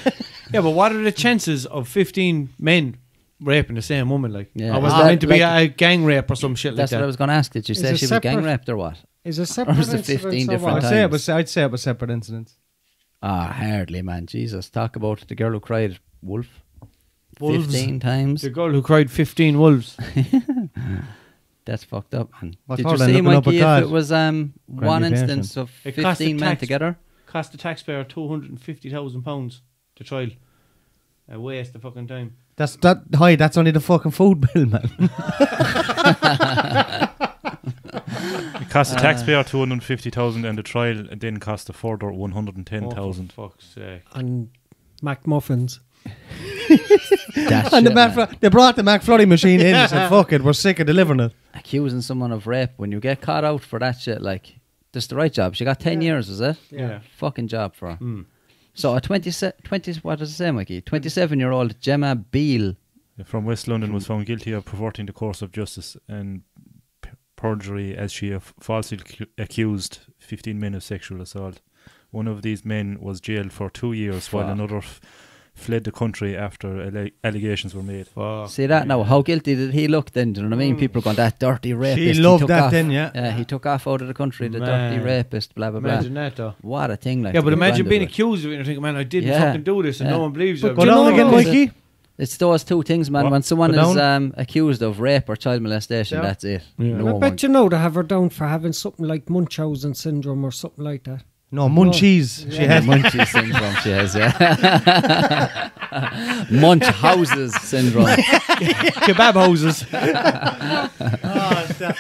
yeah, but what are the chances of 15 men raping the same woman? Like, Yeah. or was Is that that meant to be like- a gang rape or some shit like That's that? what I was going to ask. Did you Is say it she was gang separate? raped or what? Is a separate Or is it incident 15 or different what? times? I'd say it was separate incidents. Ah, hardly, man. Jesus. Talk about the girl who cried wolf. Wolves. 15 times. The girl who cried 15 wolves. That's fucked up, man. What's Did her you then, see, looking up Mikey, a if card? it was one be instance of It cost the 15 men tax- together? Cost the taxpayer £250,000 to trial. A waste of fucking time. That's only the fucking food bill, man. It cost the taxpayer 250,000 and the trial then cost a further 110,000. Oh, for fuck's sake. And Mac muffins. That And shit, they brought the McFlurry machine in and said, fuck it, we're sick of delivering it. accusing someone of rape, when you get caught out for that shit, like, this the right job. She got 10 years, is it? Yeah. Fucking job for her. Mm. So a 20, what does it say, Mikey? 27-year-old Gemma Beale. From West London was found guilty of perverting the course of justice and perjury as she falsely accused 15 men of sexual assault. One of these men was jailed for 2 years while another fled the country after allegations were made. See that now? How guilty did he look then? Do you know what I mean? People going, that dirty rapist. She loved took that off. then, yeah. Yeah, he took off out of the country, the Man. dirty rapist, blah, blah, blah. Imagine that, though. What a thing, like. Yeah, to but be imagine branded being with. accused of it and thinking, man, I didn't Yeah. fucking do this, and Yeah. no one believes you. Go down again, Mikey. It's those two things, man. What? When someone Go is down. accused of rape or child molestation, Yeah. that's it. Yeah. No I one. bet you know they have her down for having something like Munchausen syndrome or something like that. No, munchies. She had Munchie syndrome, she has, yeah. Munch houses syndrome. Kebab hoses.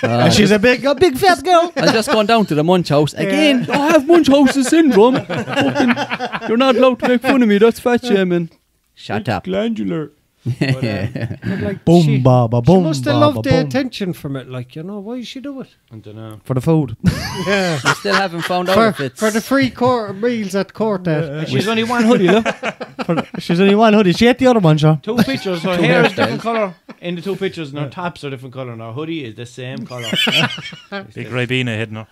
and she's a big fat girl. I'm just going down to the Munch house again. I have Munchausen syndrome. Fucking, you're not allowed to make fun of me. That's fat shaming. Shut up. Glandular. But like Boom, she, baba, she boom, must have baba, loved the boom. attention from it. Like, you know, why did she do it? I don't know. For the food. Yeah. We still haven't found out if it's For the free court meals at court. She's only one hoodie, look. She's only one hoodie. She ate the other one, sure. Two pictures. Her hair is hairstyles. different colour in the two pictures, and her tops are different colour, and her hoodie is the same colour. Big Ribena heading her.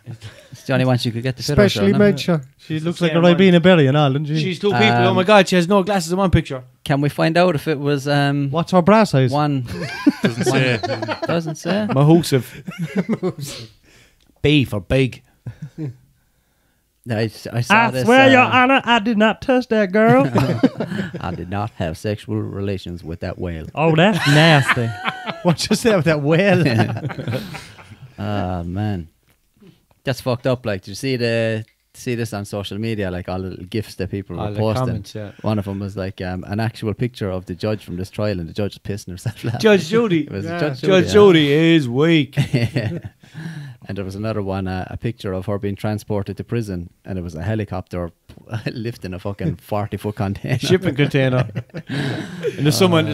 it's the only one she could get to fit her, Specially so, made sure. She It's looks the like a same one. Ribena berry and all, doesn't she? She's two people. Oh my god, she has no glasses in one picture. Can we find out if it was What's her bra size? one? Doesn't say. Doesn't say. Mahusive. B for big. I saw this. Honor, I did not touch that girl. I did not have sexual relations with that whale. Oh, that's nasty. What you say with that whale? Ah, man, that's fucked up. Like, did you see this on social media? Like all the little gifs that people All were the posting. comments, yeah. One of them was like an actual picture of the judge from this trial, and the judge is pissing herself laughing. Judge Judy. It was Yeah. Judge Judge yeah. Judy is weak. And there was another one, a picture of her being transported to prison, and it was a helicopter lifting a fucking 40-foot container. Shipping container. And there's someone,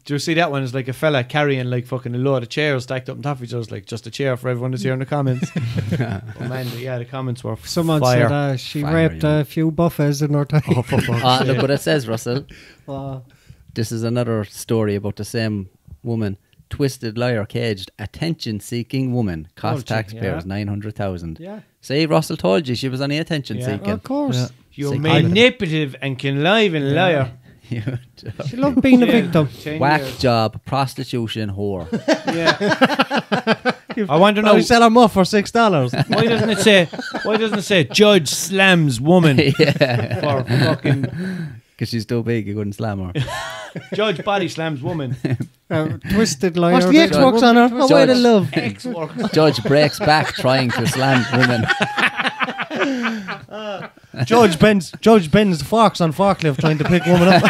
do you see that one? It's like a fella carrying like fucking a load of chairs stacked up on top of each other. It's like just a chair for everyone that's here in the comments. Oh man, the comments were Someone fire. said she Fire, raped yeah. a few buffets in her time. Oh, for fuck's Look sake. what it says, Russell. This is another story about the same woman. Twisted liar caged attention-seeking woman cost gee, taxpayers yeah. 900,000. Yeah, See, Russell told you she was only attention-seeking. of course. You're Sick. manipulative and conniving liar. She loved being a Yeah. victim. 10 Whack years. job, prostitution, whore. Yeah. I want to No, know we sell her muff for $6. why doesn't it say judge slams woman Yeah, for fucking because she's too big, you couldn't slam her. judge body slams woman. Twisted line. What's the X works on her? Oh, way to love. Judge breaks back trying to slam women. Judge bends the forks on forklift trying to pick woman up.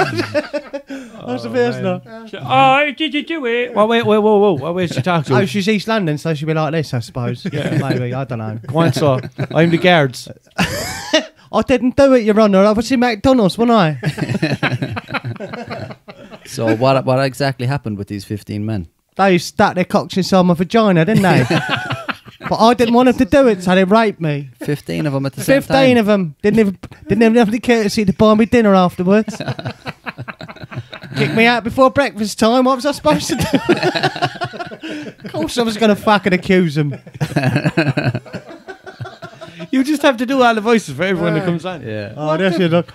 What's the face now? Oh, did you do it? Well, wait, whoa. What way she talk to? Oh, she's East London, so she'll be like this, I suppose. Yeah. Maybe, I don't know. Go on, so I'm the guards. I didn't do it, Your Honour. I was in McDonald's, wasn't I? So what exactly happened with these 15 men? They stuck their cocks inside my vagina, didn't they? But I didn't want them to do it, so they raped me. 15 of them at the same time? 15 of them. Didn't even have the courtesy to buy me dinner afterwards. Kicked me out before breakfast time. What was I supposed to do? Of course I was going to fucking accuse them. You just have to do all the voices for everyone that comes on. Yeah. Oh, there's your look.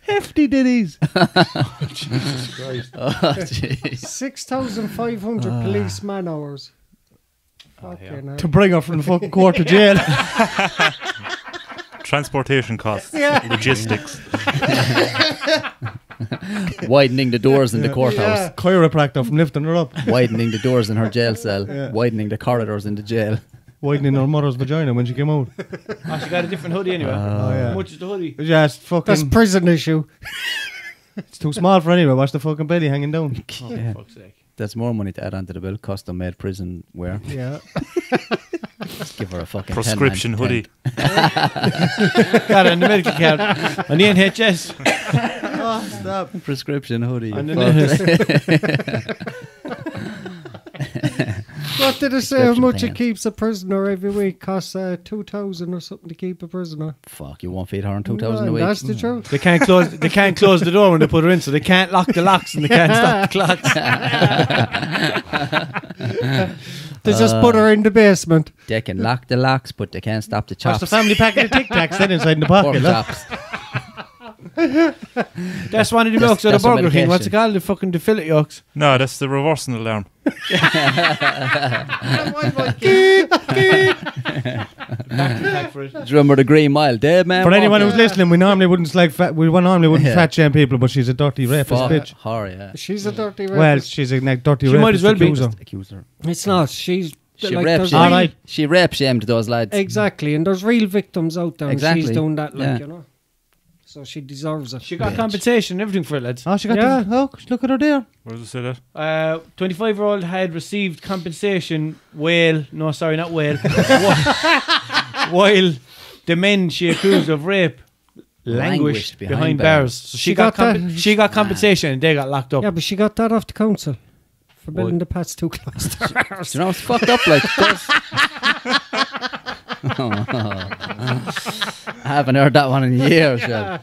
Hefty ditties. Jesus Christ. Oh, jeez. 6,500 police man hours. Fucking hell. To bring her from the fucking court to jail. Transportation costs, logistics. Widening the doors in the courthouse. Chiropractor from lifting her up. Widening the doors in her jail cell. Widening the corridors in the jail. Widening her mother's vagina when she came out. Oh, she got a different hoodie anyway. yeah. How much is the hoodie? Just fucking... That's prison issue. It's too small for anyway. Watch the fucking belly hanging down. Oh, Yeah. for fuck's sake. That's more money to add onto the bill. Custom made prison wear. Yeah. Give her a fucking Prescription 10 hoodie. Got it on the medical card. On the NHS. Oh, stop. Prescription hoodie. On the What did it say how Prescription much it pants. keeps a prisoner every week? Costs 2,000 or something to keep a prisoner. Fuck, you won't feed her on 2,000 a Man, week. that's the truth. They can't close the door when they put her in, so they can't lock the locks and they can't stop the clocks. They just put her in the basement. They can lock the locks, but they can't stop the Watch chops. the family packet of Tic Tacs then inside in the Pork pocket. Look. chops. That's one of the milks out of that's a Burger King. What's it medication. called? The fillet yolks. No, that's the reversing alarm. Do you remember the Green Mile? Dead man. For anyone walking. who's listening, we normally wouldn't Yeah. fat shame people, but she's a dirty rapist Fuck bitch. her, yeah. She's a dirty rapist. Well, she's a dirty She rapist. might as well be. accuser. Accuse her. It's not. She's She like, rape there's shamed. Alright. She rape shamed those lads. Exactly, and there's real victims out there, and Exactly. she's doing that, like, Yeah. you know. So she deserves it. She got Bitch. compensation and everything for it, lads. Oh, she got Yeah. look at her there. Where does it say that? 25-year-old had received compensation while the men she accused of rape languished behind bars. So she got compensation and they got locked up. Yeah, but she got that off the council for building What? the pats too close to her house. Do you know it's fucked up like this? I haven't heard that one in years. Yeah.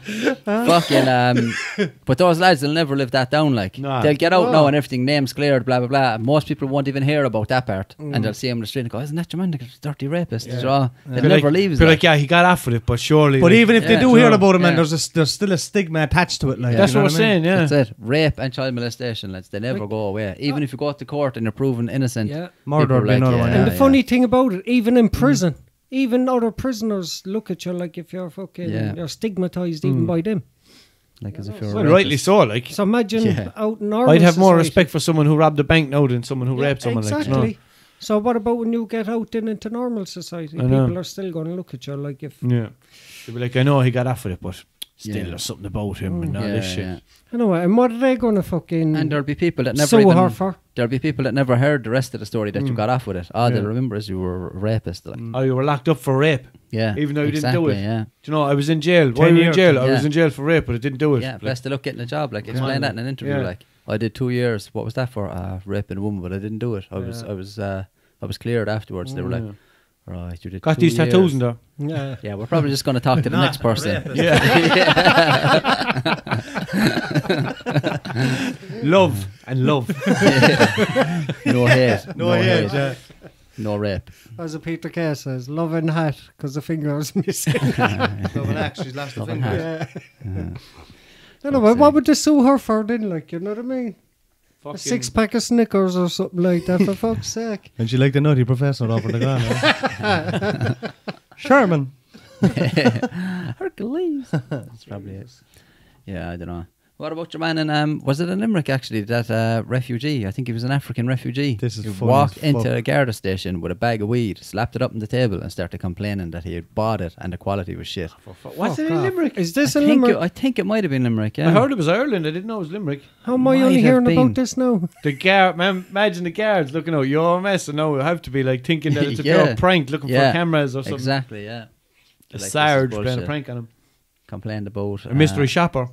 Fucking but those lads, they'll never live that down. Like Nah. they'll get out No. now and everything, names cleared, blah blah blah. Most people won't even hear about that part, and they'll see him on the street and go, "Isn't that your man? The dirty rapist?" So they'll never leave. But like, yeah, he got off with it, but surely. But even if they Yeah. do hear about him, man, Yeah. there's still a stigma attached to it. Like that's you know what we're I mean? saying. Yeah. That's it. Rape and child molestation, lads. They never go away. Even if you go to court and you're proven innocent, Yeah. Murder people would be like, another one. And Yeah. the funny thing about it, even in prison, even other prisoners look at you like if you're fucking, you're stigmatized even by them. like as if you're. a Well, rapist. rightly so. Like, So imagine Yeah. out in normal I'd have more society. respect for someone who robbed a bank now than someone who Yeah, raped someone. exactly. Like, you know? So what about when you get out then into normal society? I know. People are still going to look at you like if... Yeah. They'd be like, I know he got off with it, but still Yeah. there's something about him and all Yeah, this shit. yeah. Anyway, and what are they going to fucking And there'll be people that never sue even. her for? There'll be people that never heard the rest of the story that you got off with it. All they'll remember is you were a rapist. Like. Oh, you were locked up for rape. Yeah. Even though you didn't do exactly, it. Yeah. Do you know, I was in jail. Why 10 were you in years. jail? I Yeah. was in jail for rape, but I didn't do it. Yeah, Like, best to look getting a job. Like explain that in an interview. Yeah. Like I did 2 years. What was that for? Raping a woman, but I didn't do it. I was cleared afterwards. They were like, right, you did. got 2 these years. tattoos in there. Yeah. Yeah, we're probably just going to talk to the next person. Love and love. No hate. No, yeah, yeah. No rape. As a Peter Kay says, love and hat, because the finger was missing. Love and axe, she's lost her Love and fingers. Anyway, what would they sue her for then, like, you know what I mean? A 6-pack of Snickers or something like that, for fuck's sake. And she like the nutty professor over the ground. Sherman. Hercules. That's probably it. Yeah, I don't know. What about your man in, was it in Limerick actually, that refugee? I think he was an African refugee. This is He funny walked as into fuck. a Garda station with a bag of weed, slapped it up on the table and started complaining that he had bought it and the quality was shit. What's it in Fuck off. Limerick? Is this I in think, Limerick? I think it might have been Limerick, yeah. I heard it was Ireland. I didn't know it was Limerick. How am I Might only have hearing been. about this now? The guard, man, imagine the guards looking out. You're a mess, and now we have to be like thinking that it's a Yeah. pure prank, looking Yeah. for cameras or something. Exactly, yeah. The Like, this is Sarge playing a bullshit. prank on him. Complained about A mystery shopper.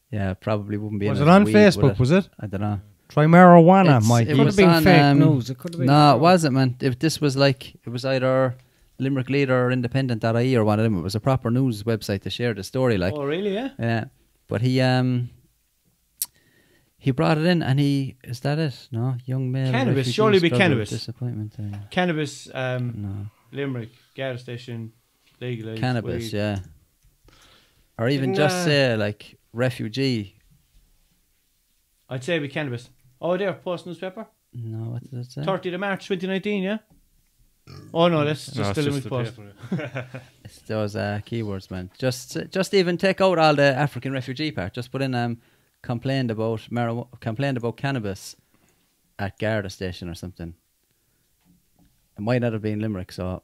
Yeah, probably wouldn't be. Was in it on weed, would Facebook, was it? I don't know. Try marijuana, It's- Mike. it Could have was been on, fake news. It could have been. No, it wasn't, man. If this was like, it was either Limerick Leader or Independent.ie or one of them. It was a proper news website to share the story. Like, Oh, really? Yeah. yeah. But he brought it in, and is that it? No, young male. Cannabis, refugee surely be struggled with cannabis. Disappointment. Cannabis, No, Limerick, gas station, legalised. cannabis. weed. Yeah. Or even Didn't, just say like refugee. I'd say it'd be cannabis. Oh, there, Post newspaper. No, what did it say? 30th of March 2019, yeah? Oh, no, that's just No, the it's Limerick the Post. paper. It's those keywords, man. Just even take out all the African refugee part. Just put in complained about cannabis at Garda station or something. It might not have been Limerick, so.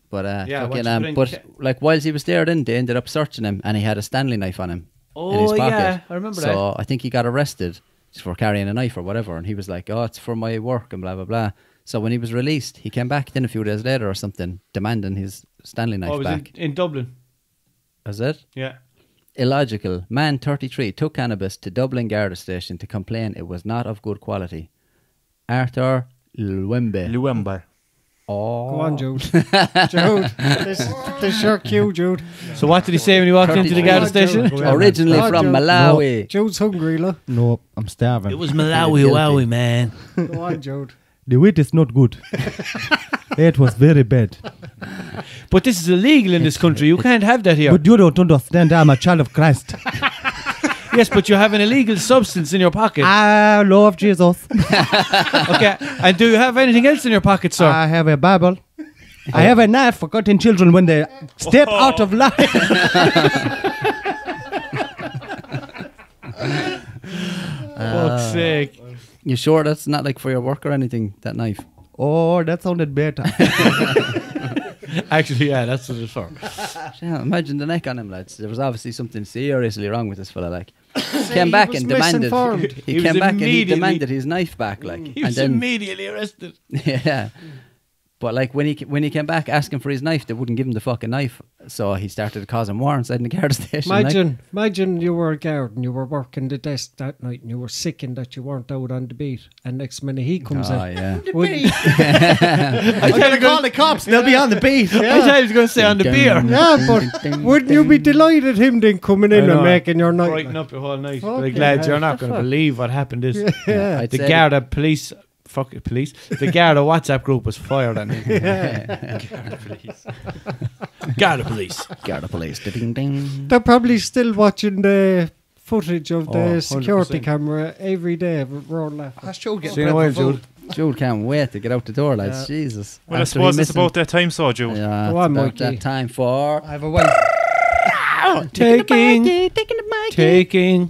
But Yeah, fucking, once you put in like whilst he was there, then they ended up searching him, and he had a Stanley knife on him in his Oh, pocket. yeah, I remember that. So I think he got arrested for carrying a knife or whatever, and he was like, "Oh, it's for my work," and blah blah blah. So when he was released, he came back then a few days later or something, demanding his Stanley knife Oh, it was back. in Dublin. Was it? Yeah. Illogical. Man 33 took cannabis to Dublin Garda station to complain it was not of good quality. Arthur Luembe. Luemba. Oh. Go on, Jude. Jude. This your cue, Jude. So what did he say when he walked into the 33. Garda station? Go on, Originally man. from Oh, Malawi. Jude's hungry, look. No, I'm starving. Malawi, wowie, man. Go on, Jude. The wheat is not good. It was very bad. But this is illegal in this country. You can't have that here. But you don't understand. I'm a child of Christ. Yes, but you have an illegal substance in your pocket. I love Jesus. Okay. And do you have anything else in your pocket, sir? I have a Bible. I have a knife for cutting children when they step out of life. Fuck's sake. You sure that's not like for your work or anything, that knife? Oh, that sounded better. Actually, yeah, that's what it's for. Yeah, imagine the neck on him, lads. There was obviously something seriously wrong with this fella, like. Say Came he back was and demanded. misinformed. He He was came back and he immediately- demanded his knife back, like. He and was then, immediately arrested. yeah. But like when he came back asking for his knife, they wouldn't give him the fucking knife. So he started causing war inside the Garda station. like. Imagine you were a guard and you were working the desk that night and you were sicking that you weren't out on the beat, and next minute he comes Oh, in. yeah. I'm going to call the cops. They'll be on the beat. I thought he was going to say on the beer. Yeah, but wouldn't you be delighted him then coming in I know. and making your night? Brighten up your whole night. Fucking Like, lads, hell. you're not going to believe what happened this. Yeah. I'd The say Garda police, fuck it, police. The Garda WhatsApp group was fired on him. Garda police. Garda police. Ding, ding. They're probably still watching the footage of the Oh, security 100%. camera every day. We're all laughing. That's Joe See you in a while, Jude. Jude can't wait to get out the door, lads. Jesus. Well, I After he suppose it's missing- about that time, so Jude. Yeah, Go it's on, about Mikey. that time for I have a one. Taking taking the mic.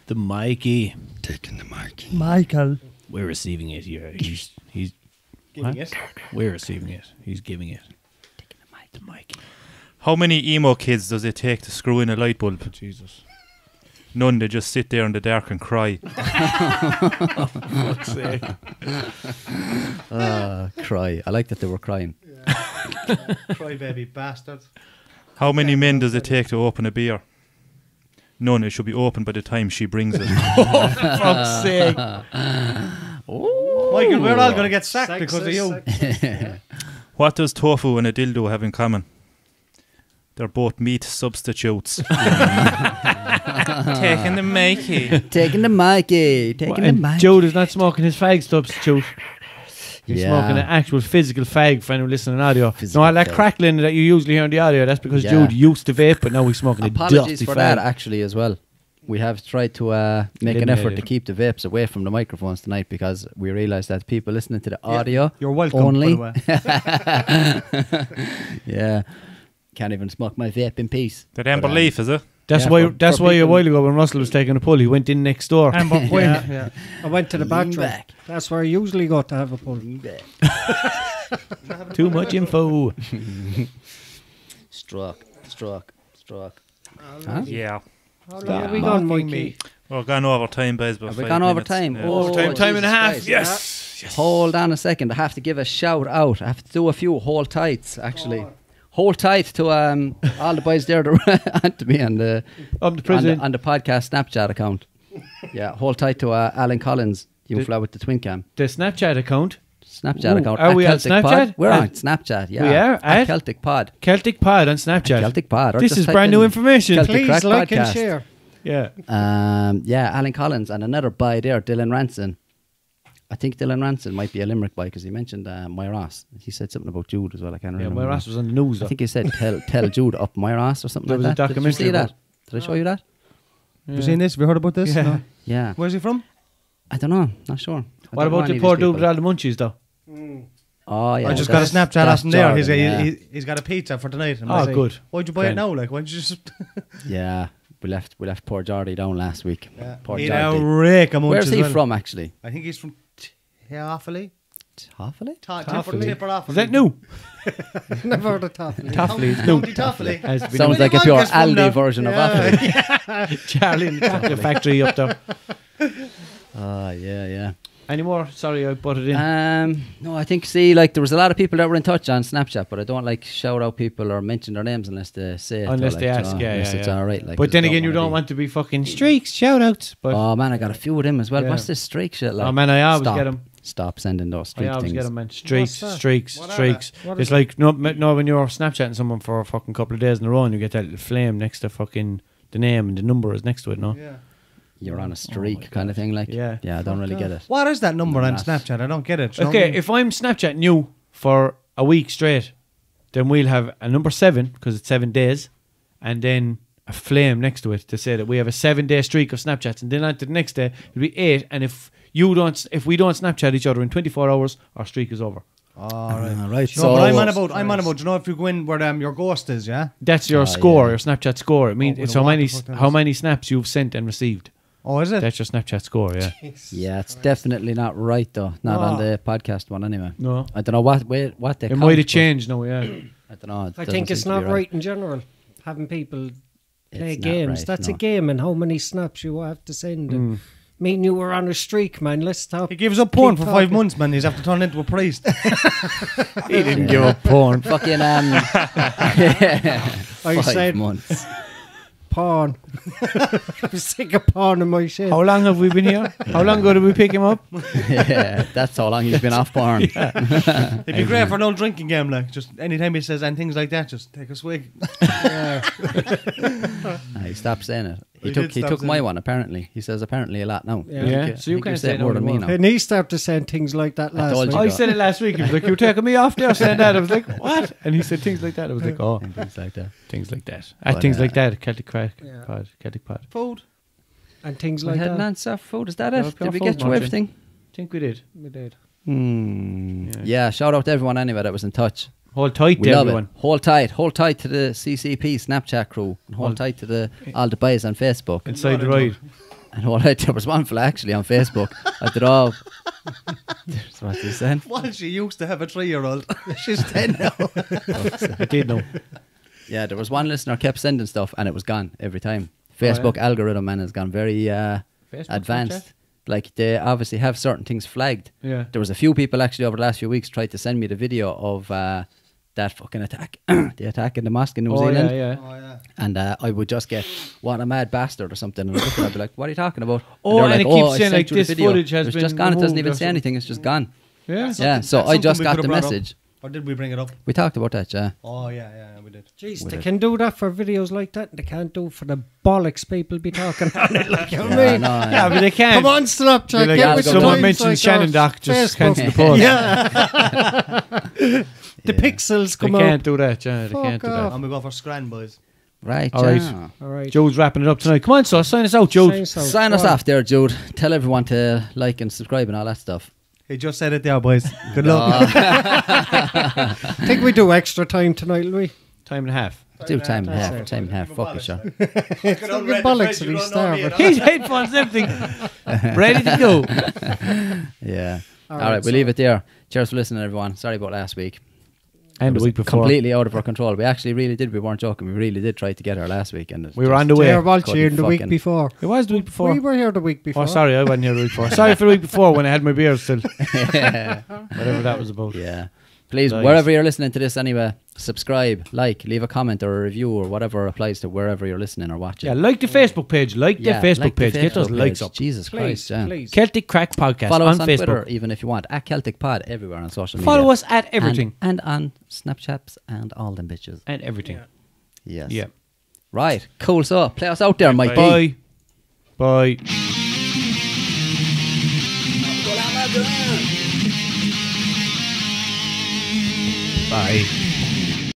the Mikey. Taking the mic. Michael. We're receiving it here. He's Giving what? it. We're receiving it. He's giving it. The Mikey. How many emo kids does it take to screw in a light bulb? Jesus. None. They just sit there in the dark and cry. Fuck's sake. Cry. I like that they were crying. Crybaby bastards. How many men does it take to open a beer? None. It should be open by the time she brings it. Fuck's sake. Michael, we're all going to get sacked because of you. What does tofu and a dildo have in common? They're both meat substitutes. Taking the Mikey. Taking the Mikey. Taking the And Mikey. Jude is not smoking his fag substitute. He's Yeah. smoking an actual physical fag for anyone listening to audio. Physical No, all that fag. crackling that you usually hear on the audio, that's because Yeah. Jude used to vape, but now he's smoking a Apologies dirty for fag. that, actually, as well. We have tried to make an effort to keep the vapes away from the microphones tonight because we realised that people listening to the audio You're welcome, only. by the way. Yeah, can't even smoke my vape in peace. That amber leaf, is it? That's Yeah, why. for That's why a people- while ago when Russell was taking a pull, he went in next door. Amber Quinn. Yeah. I went to the back room. back. That's where I usually go to have a pull. Too much info. Struck. Yeah. How long have we gone, Mikey? We're gone over time, boys. Have we gone over time? Yeah. Oh, Time and a Jesus half. Christ. Yes. Hold on a second. I have to give a shout out. I have to do a few hold tights, actually. Hold tight to all the boys there that onto me on the president. on the podcast Snapchat account. Yeah, hold tight to Alan Collins, you fly with the twin cam. The Snapchat account. Snapchat Ooh, account. are at we on Celtic Snapchat? Pod. We're on Snapchat, yeah. We are? At At? Celtic Pod. Celtic Pod on Snapchat. Celtic Pod. or This just is type brand in new information. Celtic Please Crack like and Podcast. share. Yeah. Yeah, Alan Collins and another boy there, Dylan Ranson. I think Dylan Ranson might be a Limerick boy because he mentioned my Ross. He said something about Jude as well. I can't Yeah, remember. my ass was on the news. I think he said tell Jude up my Ross or something There like was a that. Did you see documentary that? about Did I show you that? You seen this? Have you heard about this? Yeah. No. Yeah. Where's he from? I don't know. Not sure. I What don't know about any the of poor these dude with people. all the munchies, though? Oh, yeah. I just got a that's- Snapchat that's off him there. Jordan, He's got a pizza for tonight. I'm Oh, like, good. Why'd you buy it Grand. now? Like, why'd you just... Yeah. We left poor Jordy down last week. Poor He'd a Jordy. rake of Where's munches he as well. from, actually? I think he's from Toffley. Toffley? Tipper Toffley. Is that new? Never heard of that. Toffley. County Toffley. Has to be Sounds new. like a Where pure Micah's from Aldi now. version of Apple. Charlie in the chocolate factory up there. Oh, yeah. Any more? Sorry, I butted in. No, I think, there was a lot of people that were in touch on Snapchat, but I don't like shout out people or mention their names unless they say it. Unless or, they like, ask, unless it's alright. Like, But then again, you don't want to be fucking streaks, shout outs. But Oh man, I got a few of them as well. Yeah. What's this streak shit like? Oh, man, I always Stop. get 'em. Stop sending those I streak always things. get them, man. Streaks, What's that? streaks, What are streaks. they? What It's is like, no, when you're Snapchatting someone for a fucking couple of days in a row and you get that little flame next to fucking the name and the number is next to it, no? Yeah. You're on a streak kind of thing, like. Yeah. I don't really get it. What is that number on Not. Snapchat? I don't get it. Do you know what I Okay, mean? if I'm Snapchatting you for a week straight, then we'll have a number 7 because it's 7 days, and then a flame next to it to say that we have a 7-day streak of Snapchats, and then on to the next day it'll be 8. And if we don't Snapchat each other in 24 hours, our streak is over. Right. No, but I'm on about. Do you know if you go in where your ghost is? Yeah. That's your Ah, score, yeah. your Snapchat score. It means Oh, it's well, how what many the fuck that how is. many snaps you've sent and received. Oh, is it? That's your Snapchat score, yeah. Yeah, it's definitely not right though. Not on Oh. the podcast one anyway. No. I don't know what they It count, might have but changed now, yeah. I don't know. I think it's not right in general. Having people play It's not games. right, That's no. a game, and how many snaps you have to send. And me and you were on a streak, man. Let's stop. He gives up porn keep for 5 talking. months, man. He's after turning into a priest. He didn't give up porn. Fucking I 5 said months. porn. I'm sick of porn in my shit. How long have we been here? How long ago did we pick him up? Yeah, that's how long he's been off porn. It'd be great for an old drinking game, like just anytime he says and things like that, just take a swig. He stopped saying it. He He took did stop my saying it. one apparently. He says apparently a lot now. Yeah. Yeah, so you I think can't say say it more than me anymore. now. And he started saying things like that last told week. you. I said it last week. He was like, "You're taking me off there saying that." I was like, "What?" And he said things like that. I was like, "Oh, And things like that. things like that." But, Things like that. Celtic Crack Yeah. Pod. Celtic Pod. Food. And things We like had that. an answer food. Is that Yeah, it? pure Did we food get through margin. everything? Think we did. We did. Yeah. Shout out to everyone anyway that was in touch. Hold tight, We to love everyone. it. Hold tight to the CCP Snapchat crew, and hold tight to all the boys on Facebook. Inside the ride. And hold tight. There was one fella actually on Facebook. I did all. That's what he said. Well, she used to have a 3-year-old. She's 10 now. I did know. Yeah, there was one listener kept sending stuff and it was gone every time. Facebook algorithm, man, has gone very Facebook, advanced. Like they obviously have certain things flagged. Yeah. There was a few people actually over the last few weeks tried to send me the video of that fucking attack, the attack in the mosque in New Zealand. Yeah. Oh, yeah. And I would just get, what a mad bastard or something. And I'd be like, what are you talking about? Oh, they were and it like, keeps I saying, sent like, you the this video. footage has It's just been gone. It doesn't removed even or say something. anything. It's just gone. Yeah. Yeah, so That's I just something we got could the have brought up. message. Or did we bring it up? We talked about that, yeah. Oh, yeah, we did. Jeez, With they it. can do that for videos like that. They can't do it for the bollocks people be talking on it. Like, you know what Yeah, I mean? no, Yeah, but they can't. Come on, Snapchat. Like, get with the someone times mentioned like Shannon ours. Doc, just Facebook. cancel the post. Yeah. The pixels They come can't out. do that, yeah. They Fuck can't do off. that. And we go for Scran, boys. Right, All right. yeah. All right. Jude's wrapping it up tonight. Come on, so sign us out, Jude. Sign us off there, Jude. Tell everyone to like and subscribe and all that stuff. He just said it there, boys. Good luck. I think we do extra time tonight, will we? Time and a half. Do time and a half. Time and a half. Fuck you, sure. It's not your bollocks at his starboard. His headphones, everything ready to go. Yeah. All All right, right, we'll leave it there. Cheers for listening, everyone. Sorry about last week. And It the was week before. completely out of our control. We actually really did. We weren't joking. We really did try to get her last week, and it We were just- on the way. There was couldn't here the week fucking- before. It was the week before. We were here the week before. Oh, sorry, I wasn't here the week before. Sorry for the week before when I had my beer still. Whatever that was about. Yeah. Please, Nice. wherever you're listening to this anyway, subscribe, like, leave a comment or a review or whatever applies to wherever you're listening or watching. Yeah, like the Facebook page. Like Yeah, the Facebook like the page. Get those Facebook likes page. up. Jesus Please, Christ, yeah. please. Celtic Crack Podcast Follow on us on Facebook. Twitter, even if you want, at Celtic Pod, everywhere on social media. Follow us at everything. And on Snapchats and all them bitches. And everything. Yes. Yeah. Right, cool. So, play us out there, Mike B. Bye. Bye. Bye.